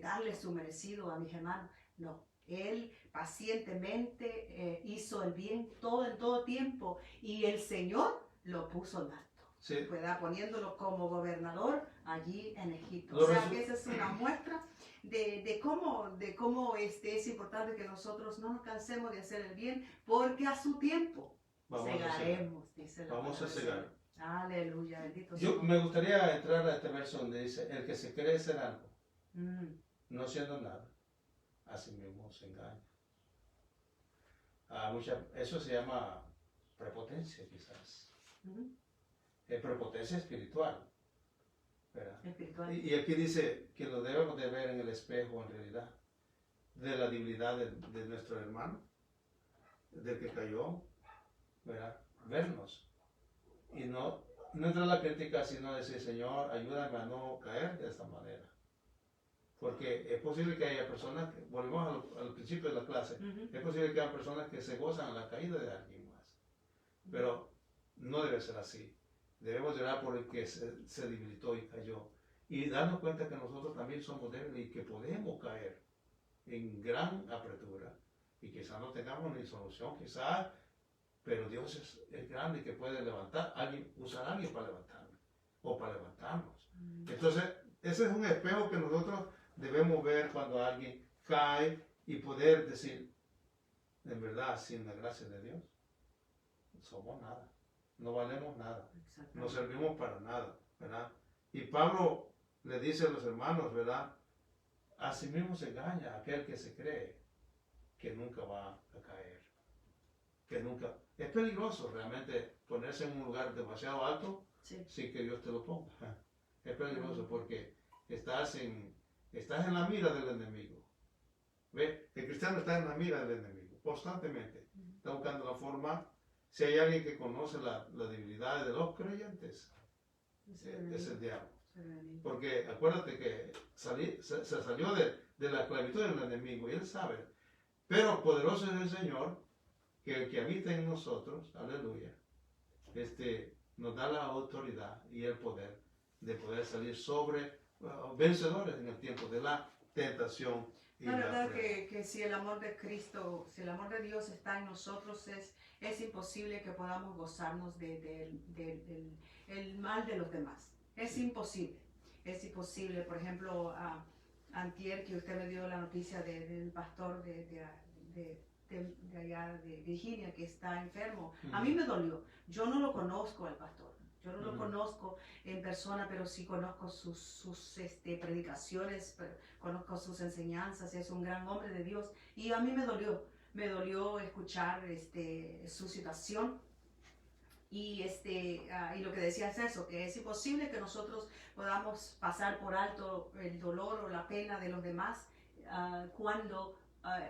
darle su merecido a mis hermanos. No, él pacientemente hizo el bien en todo tiempo y el Señor lo puso en alto, Sí. ¿verdad? Poniéndolo como gobernador allí en Egipto. Lo O sea resu- que esa es una muestra de cómo es importante que nosotros no nos cansemos de hacer el bien, porque a su tiempo Vamos a cegar. cegaremos, dice la Vamos a palabra del cegar. Señor. Aleluya, bendito Yo sea. me gustaría entrar a este verso donde dice, el que se cree ser algo, Mm, no siendo nada, a sí mismo se engaña. Eso se llama prepotencia quizás. mm, Prepotencia espiritual, ¿verdad? espiritual. Y aquí dice que lo debemos de ver en el espejo en realidad, de la debilidad de nuestro hermano, del que cayó, ¿verdad? Vernos. Y no entrar a la crítica, sino decir, Señor, ayúdame a no caer de esta manera. Porque es posible que haya personas, volvemos al principio de la clase, Ujú. es posible que haya personas que se gozan en la caída de alguien más. Pero no debe ser así. Debemos llorar por el que se debilitó y cayó. Y darnos cuenta que nosotros también somos débiles y que podemos caer en gran apretura. Y quizás no tengamos ni solución, quizás, pero Dios es grande y que puede levantar, usar a alguien para levantarnos o para levantarnos. Entonces, ese es un espejo que nosotros debemos ver cuando alguien cae y poder decir, en verdad, sin la gracia de Dios, somos nada, no valemos nada, Exactamente. no servimos para nada, ¿verdad? Y Pablo le dice a los hermanos, ¿verdad? Así mismo se engaña aquel que se cree que nunca va a caer, que nunca... Es peligroso realmente ponerse en un lugar demasiado alto Sí. sin que Dios te lo ponga. Es peligroso porque estás en la mira del enemigo. ¿Ve? El cristiano está en la mira del enemigo constantemente. Está buscando la forma. Si hay alguien que conoce la debilidad de los creyentes, es el diablo. Porque acuérdate que se salió de la esclavitud del enemigo y él sabe. Pero poderoso es el Señor, que el que habita en nosotros, aleluya, nos da la autoridad y el poder de poder salir vencedores en el tiempo de la tentación y La la verdad prueba. que si el amor de Cristo, si el amor de Dios está en nosotros, es imposible que podamos gozarnos del mal de los demás. Es imposible. Es imposible. Por ejemplo, antier que usted me dio la noticia del pastor de allá de Virginia que está enfermo. A mí me dolió. Yo no lo conozco al pastor. Yo no lo conozco en persona, pero sí conozco sus predicaciones, conozco sus enseñanzas. Es un gran hombre de Dios. Y a mí me dolió escuchar su situación. Y lo que decía es eso, que es imposible que nosotros podamos pasar por alto el dolor o la pena de los demás cuando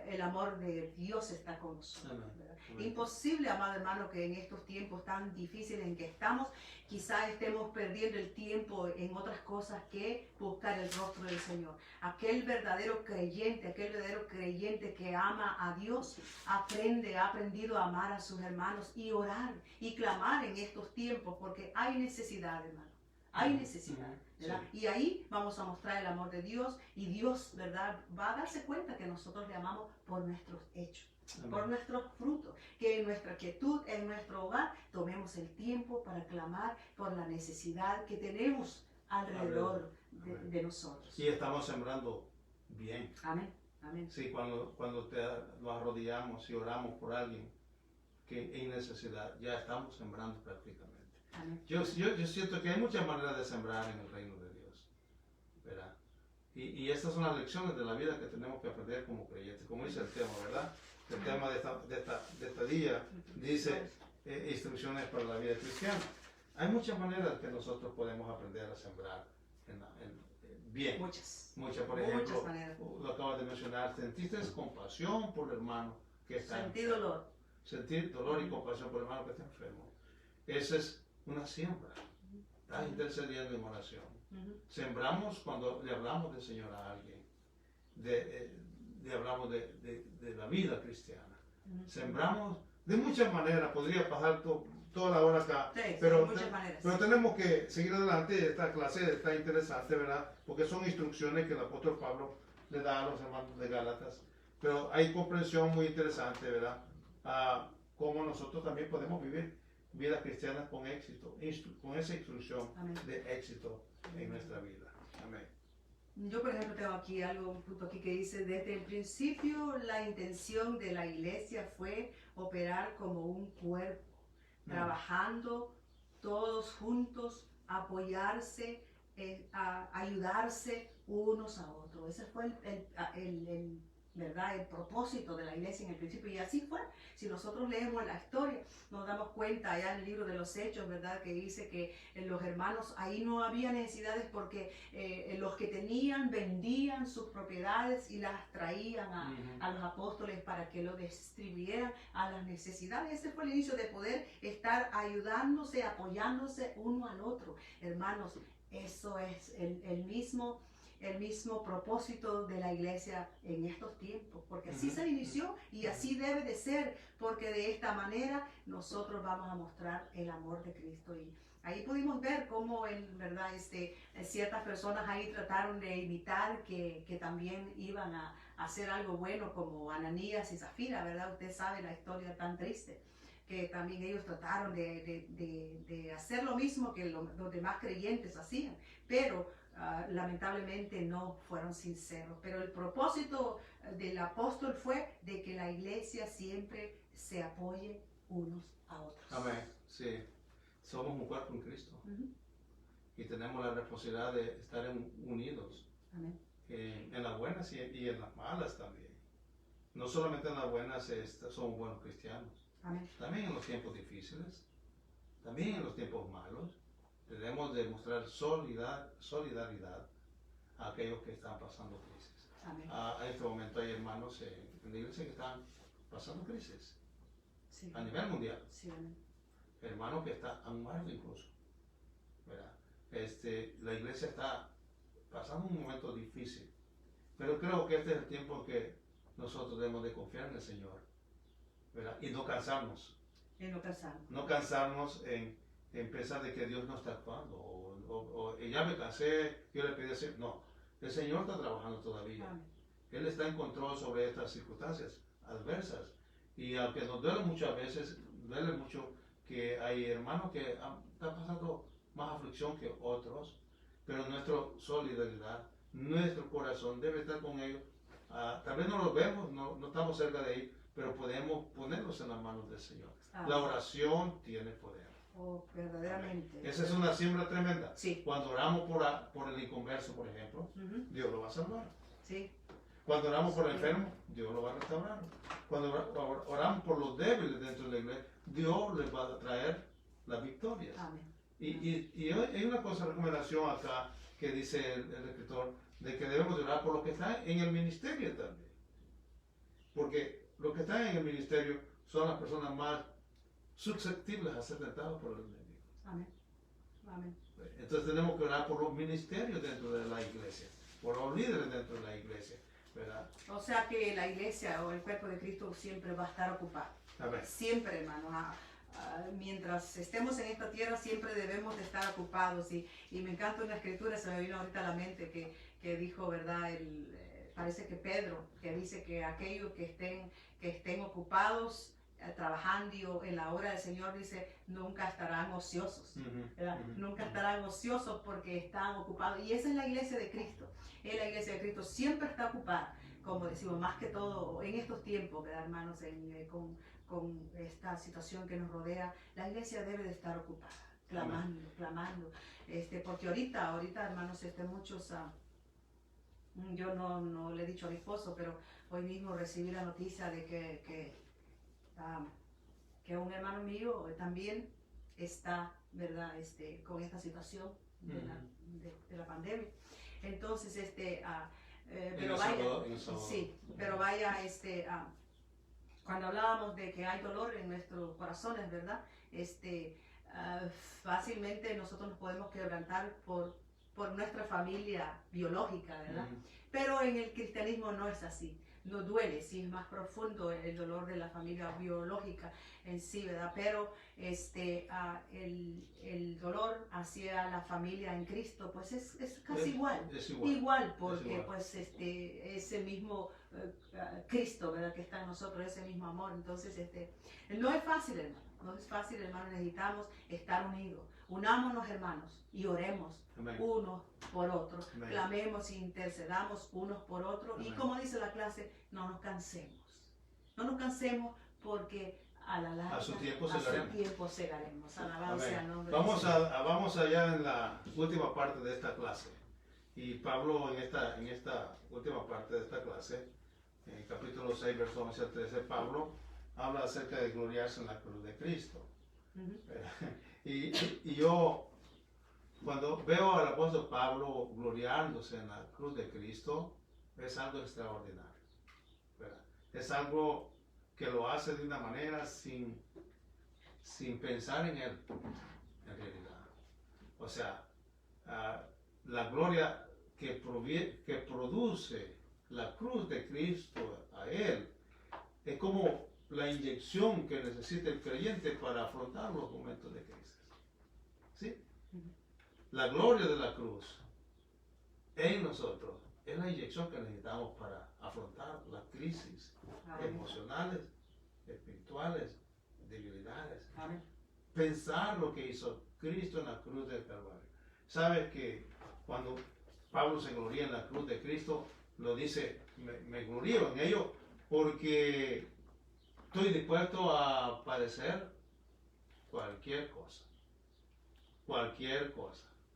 el amor de Dios está con nosotros. ¿Verdad? Imposible, amado hermano, que en estos tiempos tan difíciles en que estamos, quizás estemos perdiendo el tiempo en otras cosas que buscar el rostro del Señor. Aquel verdadero creyente que ama a Dios, ha aprendido a amar a sus hermanos y orar y clamar en estos tiempos, porque hay necesidad, hermano. Hay necesidad, ¿verdad? Sí. Y ahí vamos a mostrar el amor de Dios y Dios, ¿verdad? Va a darse cuenta que nosotros le amamos por nuestros hechos, por nuestros frutos, que en nuestra quietud, en nuestro hogar, tomemos el tiempo para clamar por la necesidad que tenemos alrededor de nosotros. Y estamos sembrando bien. Amén, amén. Sí, cuando nos arrodillamos y oramos por alguien que en necesidad, ya estamos sembrando prácticamente. Amén. Yo siento que hay muchas maneras de sembrar en el reino de Dios, ¿verdad? Y estas son las lecciones de la vida que tenemos que aprender como creyentes, como dice el tema, ¿verdad? El tema de esta día dice instrucciones para la vida cristiana. Hay muchas maneras que nosotros podemos aprender a sembrar bien. Muchas. Por ejemplo, Muchas maneras. lo acabas de mencionar, sentiste compasión por el hermano que está Sentí enfermo. dolor. Sentir dolor y compasión por el hermano que está enfermo. Esa es una siembra. Estás intercediendo en oración. Sembramos cuando le hablamos del Señor a alguien. Le hablamos de la vida cristiana. Sembramos de muchas maneras. Podría pasar toda la hora acá. Sí, pero, de muchas maneras. pero tenemos que seguir adelante. Esta clase está interesante, ¿verdad? Porque son instrucciones que el apóstol Pablo le da a los hermanos de Gálatas. Pero hay comprensión muy interesante, ¿verdad? Cómo nosotros también podemos vivir vidas cristianas con éxito, con esa instrucción Amén. de éxito en nuestra vida. Amén. Yo, por ejemplo, tengo aquí un punto aquí que dice, desde el principio la intención de la iglesia fue operar como un cuerpo, trabajando todos juntos, apoyarse, ayudarse unos a otros. Ese fue ¿verdad? El propósito de la iglesia en el principio, y así fue. Si nosotros leemos la historia, nos damos cuenta allá en el libro de los Hechos, ¿verdad? Que dice que los hermanos, ahí no había necesidades porque los que tenían vendían sus propiedades y las traían a los apóstoles para que lo distribuyeran a las necesidades. Ese fue el inicio de poder estar ayudándose, apoyándose uno al otro. Hermanos, eso es el mismo propósito de la iglesia en estos tiempos, porque así se inició y así debe de ser, porque de esta manera nosotros vamos a mostrar el amor de Cristo. Y ahí pudimos ver cómo ¿verdad? Ciertas personas ahí trataron de evitar que también iban a hacer algo bueno, como Ananías y Zafira, ¿verdad? Usted sabe la historia tan triste, que también ellos trataron de hacer lo mismo que los demás creyentes hacían, pero lamentablemente no fueron sinceros. Pero el propósito del apóstol fue de que la iglesia siempre se apoye unos a otros. Amén. Sí. Somos un cuerpo en Cristo. Y tenemos la responsabilidad de estar unidos. Amén. En las buenas y en las malas también. No solamente en las buenas somos buenos cristianos. Amén. También en los tiempos difíciles. También en los tiempos malos. Debemos demostrar solidaridad a aquellos que están pasando crisis. Amén. En este momento hay hermanos en la iglesia que están pasando crisis Sí. a nivel mundial. Sí, amén. Hermanos que están amargos incluso, ¿verdad? La iglesia está pasando un momento difícil, pero creo que este es el tiempo en que nosotros debemos de confiar en el Señor, ¿verdad? Y no cansarnos. En lo casado. No cansarnos en pensar de que Dios no está actuando, o ya me cansé, yo le pedí así. No, el Señor está trabajando todavía. Amén. Él está en control sobre estas circunstancias adversas. Y aunque nos duele muchas veces, duele mucho que hay hermanos que están pasando más aflicción que otros, pero nuestra solidaridad, nuestro corazón debe estar con ellos. Tal vez no los vemos, no estamos cerca de ellos, pero podemos ponerlos en las manos del Señor. Amén. La oración tiene poder. Oh, verdaderamente. Esa es una siembra tremenda. Sí. Cuando oramos por el inconverso, por ejemplo, Dios lo va a salvar. Sí. Cuando oramos por el enfermo, Dios lo va a restaurar. Cuando oramos por los débiles dentro de la iglesia, Dios les va a traer las victorias. Amén. Y hay una recomendación acá que dice el escritor, de que debemos orar por los que están en el ministerio también. Porque los que están en el ministerio son las personas más susceptibles a ser tentados por el enemigo. Amén. Amén. Entonces tenemos que orar por los ministerios dentro de la iglesia, por los líderes dentro de la iglesia, ¿verdad? O sea que la iglesia o el cuerpo de Cristo siempre va a estar ocupado. Amén. Siempre, hermano. Mientras estemos en esta tierra siempre debemos de estar ocupados. Y me encanta una escritura, se me vino ahorita a la mente, que dijo, ¿verdad? Parece que Pedro, que dice que aquellos que estén ocupados trabajando en la obra del Señor, dice, nunca estarán ociosos, ¿verdad? Nunca estarán ociosos porque están ocupados. Y esa es la iglesia de Cristo. La iglesia de Cristo siempre está ocupada, como decimos, más que todo en estos tiempos, ¿verdad, hermanos? Con esta situación que nos rodea, la iglesia debe de estar ocupada. clamando, porque ahorita, hermanos, muchos, yo no le he dicho a mi esposo, pero hoy mismo recibí la noticia de que un hermano mío también está, ¿verdad?, con esta situación de la pandemia. Entonces, pero vaya, sí, pero vaya, cuando hablábamos de que hay dolor en nuestros corazones, ¿verdad?, fácilmente nosotros nos podemos quebrantar por nuestra familia biológica, ¿verdad? Pero en el cristianismo no es así. No duele, sí es más profundo el dolor de la familia biológica en sí, ¿verdad? Pero el dolor hacia la familia en Cristo, pues es casi igual. Es Igual, porque es igual. pues es el mismo Cristo, ¿verdad?, que está en nosotros, ese mismo amor. Entonces, no es fácil, hermano. No es fácil, hermano. Necesitamos estar unidos. Unámonos, hermanos, y oremos. Amén. Unos por otros, Amén. clamemos e intercedamos unos por otros. Y Amén. como dice la clase, no nos cansemos porque a la larga, A su tiempo segaremos. Alabado sea el nombre Vamos del Señor. vamos allá en la última parte de esta clase. Y Pablo en esta última parte de esta clase, en el capítulo 6, verso 11 al 13, Pablo habla acerca de gloriarse en la cruz de Cristo. Y yo, cuando veo al apóstol Pablo gloriándose en la cruz de Cristo, es algo extraordinario, ¿verdad? Es algo que lo hace de una manera sin pensar en él, en realidad. O sea, la gloria que produce la cruz de Cristo a él es como la inyección que necesita el creyente para afrontar los momentos de crisis. ¿Sí? La gloria de la cruz en nosotros es la inyección que necesitamos para afrontar las crisis emocionales, espirituales, debilidades. Amén. Pensar lo que hizo Cristo en la cruz del Calvario. ¿Sabes que cuando Pablo se gloria en la cruz de Cristo, lo dice, me glorío en ello porque estoy dispuesto a padecer cualquier cosa,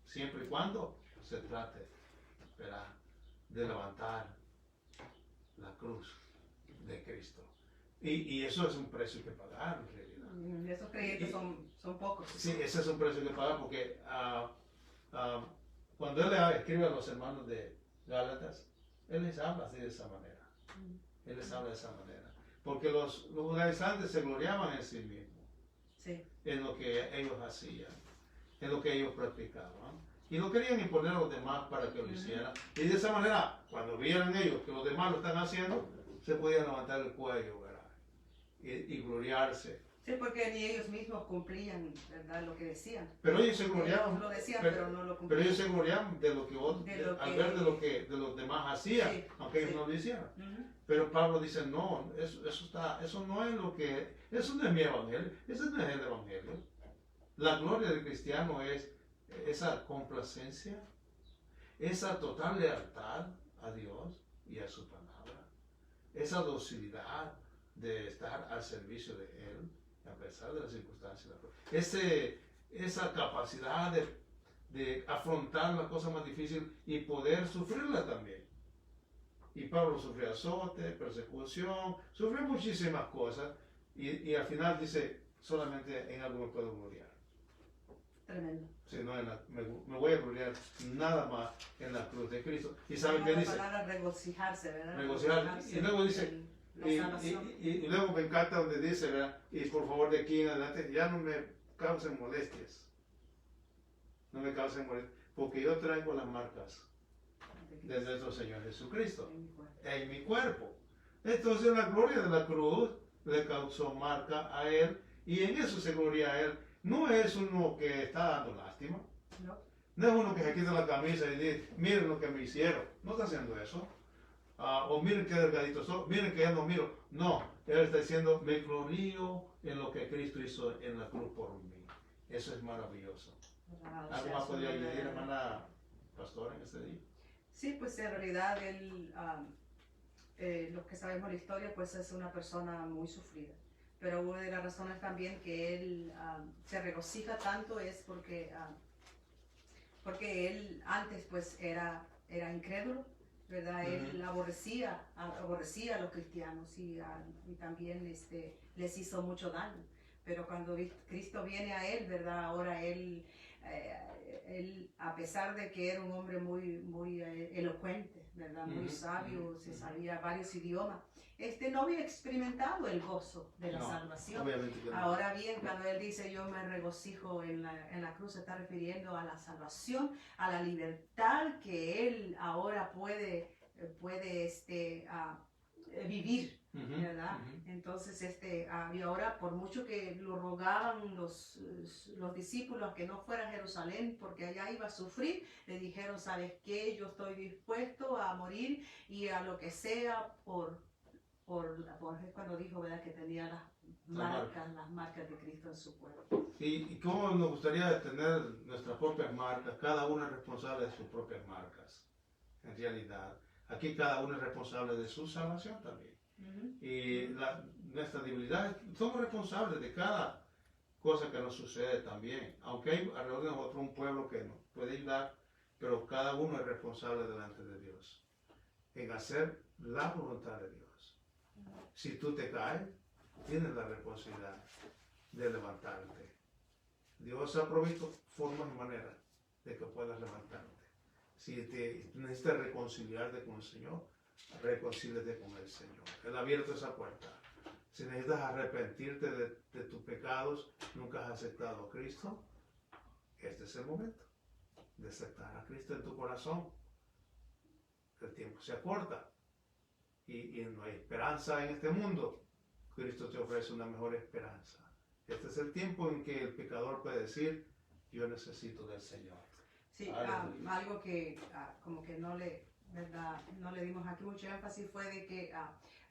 siempre y cuando se trate, ¿verdad?, de levantar la cruz de Cristo. Y eso es un precio que pagar, en realidad. Esos creyentes son pocos. Sí, ese es un precio que pagar porque cuando él escribe a los hermanos de Gálatas, él les habla así de esa manera. Él les habla de esa manera. Porque los judaizantes se gloriaban en sí mismos, Sí. en lo que ellos hacían, en lo que ellos practicaban. Y no querían imponer a los demás para que lo hicieran. Y de esa manera, cuando vieran ellos que los demás lo están haciendo, se podían levantar el cuello, ¿verdad?, y gloriarse. Sí, porque ni ellos mismos cumplían, ¿verdad?, lo que decían. Pero ellos se gloriaban. Lo decían, pero no lo Pero cumplían. ellos se gloriaban de lo que al ver de lo que los demás hacían, Sí, aunque ellos sí. no lo hicieran. Ujú. Pero Pablo dice, no, eso no es lo que, eso no es mi evangelio, eso no es el evangelio. La gloria del cristiano es esa complacencia, esa total lealtad a Dios y a su palabra, esa docilidad de estar al servicio de Él, a pesar de las circunstancias. Esa capacidad de afrontar las cosas más difíciles y poder sufrirlas también. Y Pablo sufrió azote, persecución, sufrió muchísimas cosas y al final dice, solamente en algo me puedo gloriar. Tremendo. Si no, me voy a gloriar nada más en la cruz de Cristo. ¿Y saben qué La dice? palabra regocijarse, ¿verdad? Regocijarse. Y luego dice, en la salvación. y luego me encanta donde dice, ¿verdad? Y por favor de aquí en adelante ya no me causen molestias. No me causen molestias. Porque yo traigo las marcas de nuestro Señor Jesucristo en mi cuerpo. Entonces la gloria de la cruz le causó marca a Él y en eso se gloria a Él. No es uno que está dando lástima. No es uno que se quita la camisa y dice, miren lo que me hicieron. No está haciendo eso. O miren qué delgadito soy, miren que ya no miro. No, Él está diciendo, me glorío en lo que Cristo hizo en la cruz por mí. Eso es maravilloso. ¿Algo más podría añadir, hermana pastora, en este día? Sí, pues en realidad él, los que sabemos la historia, pues es una persona muy sufrida, pero una de las razones también que él se regocija tanto es porque él antes pues era incrédulo, ¿verdad? Él aborrecía a los cristianos y también les hizo mucho daño. Pero cuando Cristo viene a él, ¿verdad? Ahora él, a pesar de que era un hombre muy elocuente, ¿verdad? Muy sabio, se sabía varios idiomas, no había experimentado el gozo de la salvación. Obviamente que no. Ahora bien, cuando él dice yo me regocijo en la cruz, se está refiriendo a la salvación, a la libertad que él ahora puede vivir, ¿verdad? Entonces, y ahora por mucho que lo rogaban los discípulos que no fuera a Jerusalén porque allá iba a sufrir, le dijeron, ¿sabes qué? Yo estoy dispuesto a morir y a lo que sea por cuando dijo, ¿verdad? Que tenía las marcas de Cristo en su cuerpo. Y cómo nos gustaría tener nuestras propias marcas, cada uno es responsable de sus propias marcas, en realidad. Aquí cada uno es responsable de su salvación también. Y nuestra debilidad, somos responsables de cada cosa que nos sucede también. Aunque hay alrededor de nosotros un pueblo que nos puede ayudar, pero cada uno es responsable delante de Dios en hacer la voluntad de Dios. Si tú te caes, tienes la responsabilidad de levantarte. Dios ha provisto formas y maneras de que puedas levantarte. Si te necesitas reconciliarte con el Señor, reconcíliate con el Señor. Él ha abierto esa puerta. Si necesitas arrepentirte de tus pecados, nunca has aceptado a Cristo, este es el momento de aceptar a Cristo en tu corazón. El tiempo se acorta y no hay esperanza en este mundo. Cristo te ofrece una mejor esperanza. Este es el tiempo en que el pecador puede decir, yo necesito del Señor. Sí, algo que como que no le dimos aquí mucho énfasis fue de que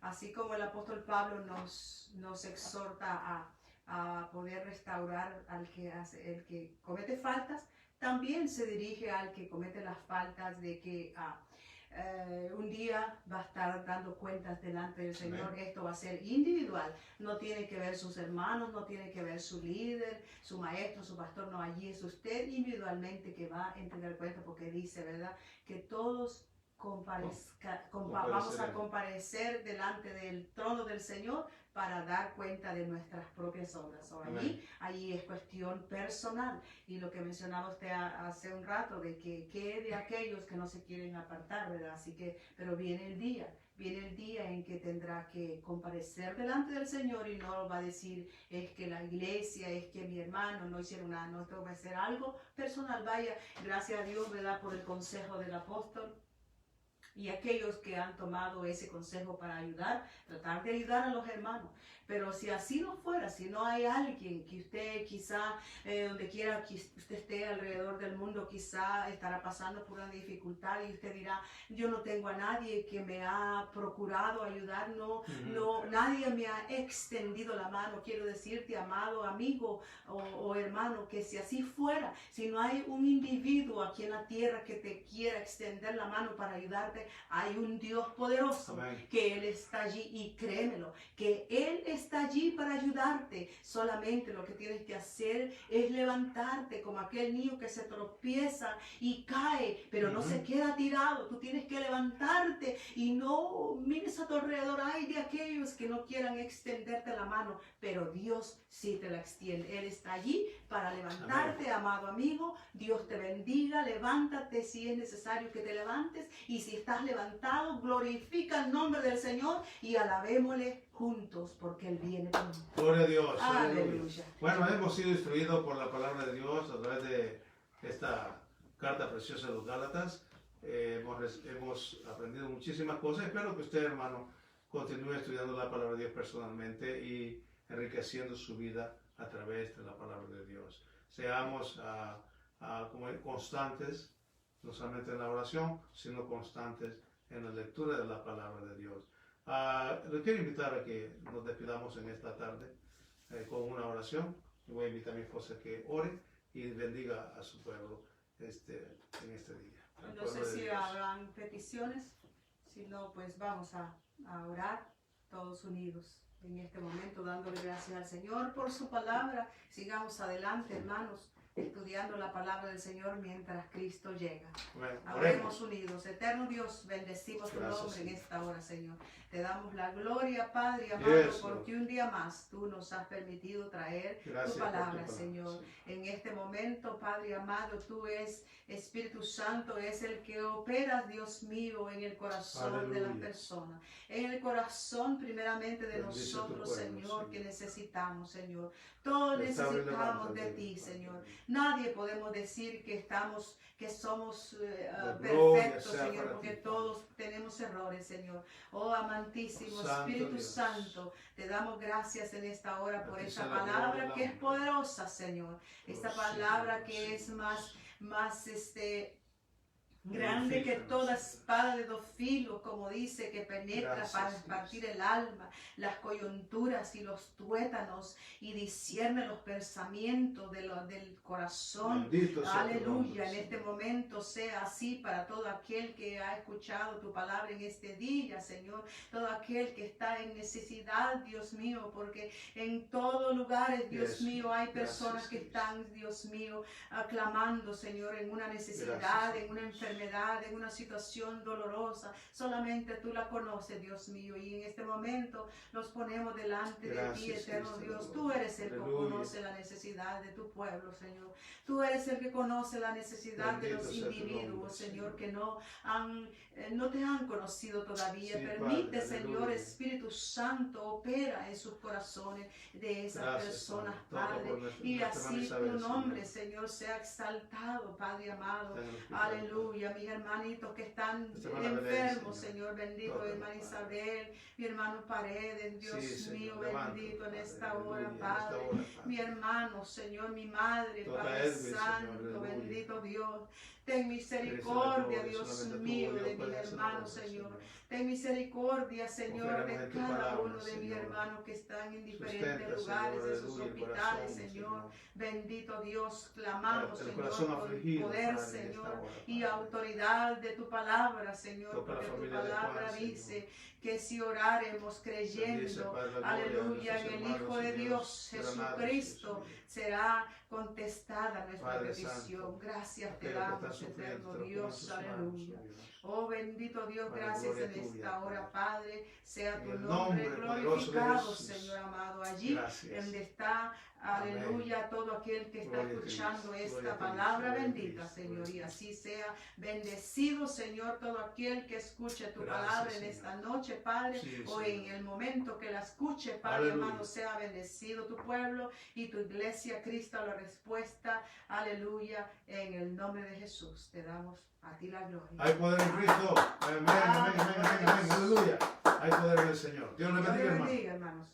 así como el apóstol Pablo nos exhorta a poder restaurar el que comete faltas, también se dirige al que comete las faltas de que un día va a estar dando cuentas delante del Señor. Amén. Esto va a ser individual, no tiene que ver sus hermanos, no tiene que ver su líder, su maestro, su pastor, no, allí es usted individualmente que va a entregar cuentas, porque dice, ¿verdad?, que todos vamos a comparecer delante del trono del Señor para dar cuenta de nuestras propias obras. Allí es cuestión personal. Y lo que mencionaba usted hace un rato, de que de aquellos que no se quieren apartar, ¿verdad? Así que, pero viene el día en que tendrá que comparecer delante del Señor y no va a decir, es que la iglesia, es que mi hermano no hicieron nada, no, esto va a ser algo personal. Vaya, gracias a Dios, ¿verdad?, por el consejo del apóstol. Y aquellos que han tomado ese consejo para tratar de ayudar a los hermanos. Pero si así no fuera, si no hay alguien que usted quizá, donde quiera que usted esté alrededor del mundo, quizá estará pasando por una dificultad y usted dirá, yo no tengo a nadie que me ha procurado ayudar, nadie me ha extendido la mano. Quiero decirte, amado amigo o hermano, que si así fuera, si no hay un individuo aquí en la tierra que te quiera extender la mano para ayudarte, hay un Dios poderoso. Amén. Que Él está allí, y créemelo, que Él está allí para ayudarte. Solamente lo que tienes que hacer es levantarte como aquel niño que se tropieza y cae, pero no se queda tirado. Tú tienes que levantarte y no mires a tu alrededor. Hay de aquellos que no quieran extenderte la mano, pero Dios sí te la extiende. Él está allí para levantarte. Amén. Amado amigo, Dios te bendiga. Levántate si es necesario que te levantes, y si estás levantado, glorifica el nombre del Señor y alabémosle juntos, porque Él viene pronto. Gloria a Dios. Aleluya. Bueno, hemos sido instruidos por la palabra de Dios a través de esta carta preciosa de los Gálatas. Hemos aprendido muchísimas cosas. Espero que usted, hermano, continúe estudiando la palabra de Dios personalmente y enriqueciendo su vida a través de la palabra de Dios. Seamos como constantes, no solamente en la oración, sino constantes en la lectura de la palabra de Dios. Le quiero invitar a que nos despidamos en esta tarde con una oración. Voy a invitar a mi esposa a que ore y bendiga a su pueblo en este día. No sé si habrán peticiones, si no, pues vamos a orar. todos unidos en este momento, dándole gracias al Señor por su palabra. Sigamos adelante, hermanos, estudiando la palabra del Señor mientras Cristo llega. Amén. Hablemos unidos. Eterno Dios, bendecimos tu Gracias, nombre en Señor. esta hora, Señor. Te damos la gloria, Padre amado, Yes, porque un día más tú nos has permitido traer Gracias tu por palabra, tu Señor. sí. En este momento, Padre amado, tú es Espíritu Santo, es el que opera, Dios mío, en el corazón de las Aleluya. personas. En el corazón, primeramente, de Bendice tu nosotros, pueblo, Señor, Señor. que necesitamos, Señor. Todos Restaura y necesitamos levanta, de Dios, ti, Padre. Señor. Nadie podemos decir que somos La gloria perfectos, sea Señor, para porque ti, Padre. todos tenemos errores, Señor. Oh, amantísimo Santo Espíritu Dios. Santo, te damos gracias en esta hora por A ti esta sea la palabra gloria y la que es honra. poderosa, Señor. Esta sí, palabra Señor, que sí. es más grande que Edifícanos, toda Señor. espada de dos filos, como dice, que penetra Gracias, para Dios. partir el alma, las coyunturas y los tuétanos, y discierne los pensamientos del corazón. Bendito sea tu Aleluya, nombre, en este Señor. momento sea así para todo aquel que ha escuchado tu palabra en este día, Señor. Todo aquel que está en necesidad, Dios mío, porque en todo lugar, Dios Yes, mío, hay gracias, personas que Dios. están, Dios mío, clamando, Señor, en una necesidad, Gracias, en una Dios. enfermedad, en una situación dolorosa. Solamente tú la conoces, Dios mío, y en este momento nos ponemos delante de ti, Gracias, eterno Cristo, Dios. Lord. Tú eres el que Aleluya. conoce la necesidad de tu pueblo, Señor. Tú eres el que conoce la necesidad de Bendito los sea tu individuos, nombre, Señor, Señor. que no te han conocido todavía. Sí, Permite, Padre, Señor, aleluya. Espíritu Santo, opera en sus corazones de esas Gracias, personas, Padre. Toca Padre. por nuestra- Y nuestra hermana así Isabel, tu nombre, Señor. Señor, sea exaltado, Padre amado. Está en el hospital, Aleluya, mis hermanitos que están Nuestra hermana Belén, enfermos, Señor. Señor, bendito, Tócala, hermana Padre. Isabel, mi hermano Paredes, Dios Sí, Señor, mío, levántalo, bendito en Padre, esta aleluya, hora, en esta Padre. hora, Padre. Mi hermano, Señor, mi madre, Toca a Padre Edwin, Señor, Santo, aleluya. bendito Dios. Ten Cristo, la misericordia, gloria, Dios solamente tú, mío, Dios, de mis puedes hacer hermanos, obras, Señor. Ten misericordia, Señor, Confiaremos de en tu cada palabra, uno de mis Señor. hermanos que están en diferentes Sustenta, lugares, Señor, en sus aleluya, el hospitales, corazón, Señor. Bendito Dios, clamamos, El Señor, corazón por afligido, poder, Padre, en esta Señor, hora, y Padre. autoridad de tu palabra, Señor, Toca la porque tu familia de Juan, palabra Señor. dice que si oraremos Bendice, creyendo, Padre, la gloria de aleluya, nuestros en el hermanos, Hijo de Señor, Dios, granados, Jesucristo, Dios mío. será contestada nuestra Padre petición. Santo, Gracias te Aquello que está damos, sufriendo, eterno te lo pongo en Dios, tus manos, aleluya. oh Dios. Oh bendito Dios, Para gracias gloria en tuya, esta hora, Padre. Sea En tu el nombre nombre poderoso de glorificado, Jesús. Señor amado. Allí Gracias. donde está, Amén. aleluya, todo aquel que está Gloria a ti, escuchando Dios. esta Gloria a ti, palabra Dios. bendita, Gloria a ti, Señor. Dios. Y así sea bendecido, Señor, todo aquel que escuche tu Gracias, palabra en Señor. esta noche, Padre, Sí, o Señor. en el momento que la escuche, Padre Aleluya. amado, sea bendecido tu pueblo y tu iglesia, Cristo, la respuesta, aleluya, en el nombre de Jesús. Te damos a ti la gloria. Hay poder en Cristo. Amén, amén, amén, amén, amén. Aleluya. Hay poder en el Señor. Dios le Dios bendiga, le hermano. bendiga, hermanos.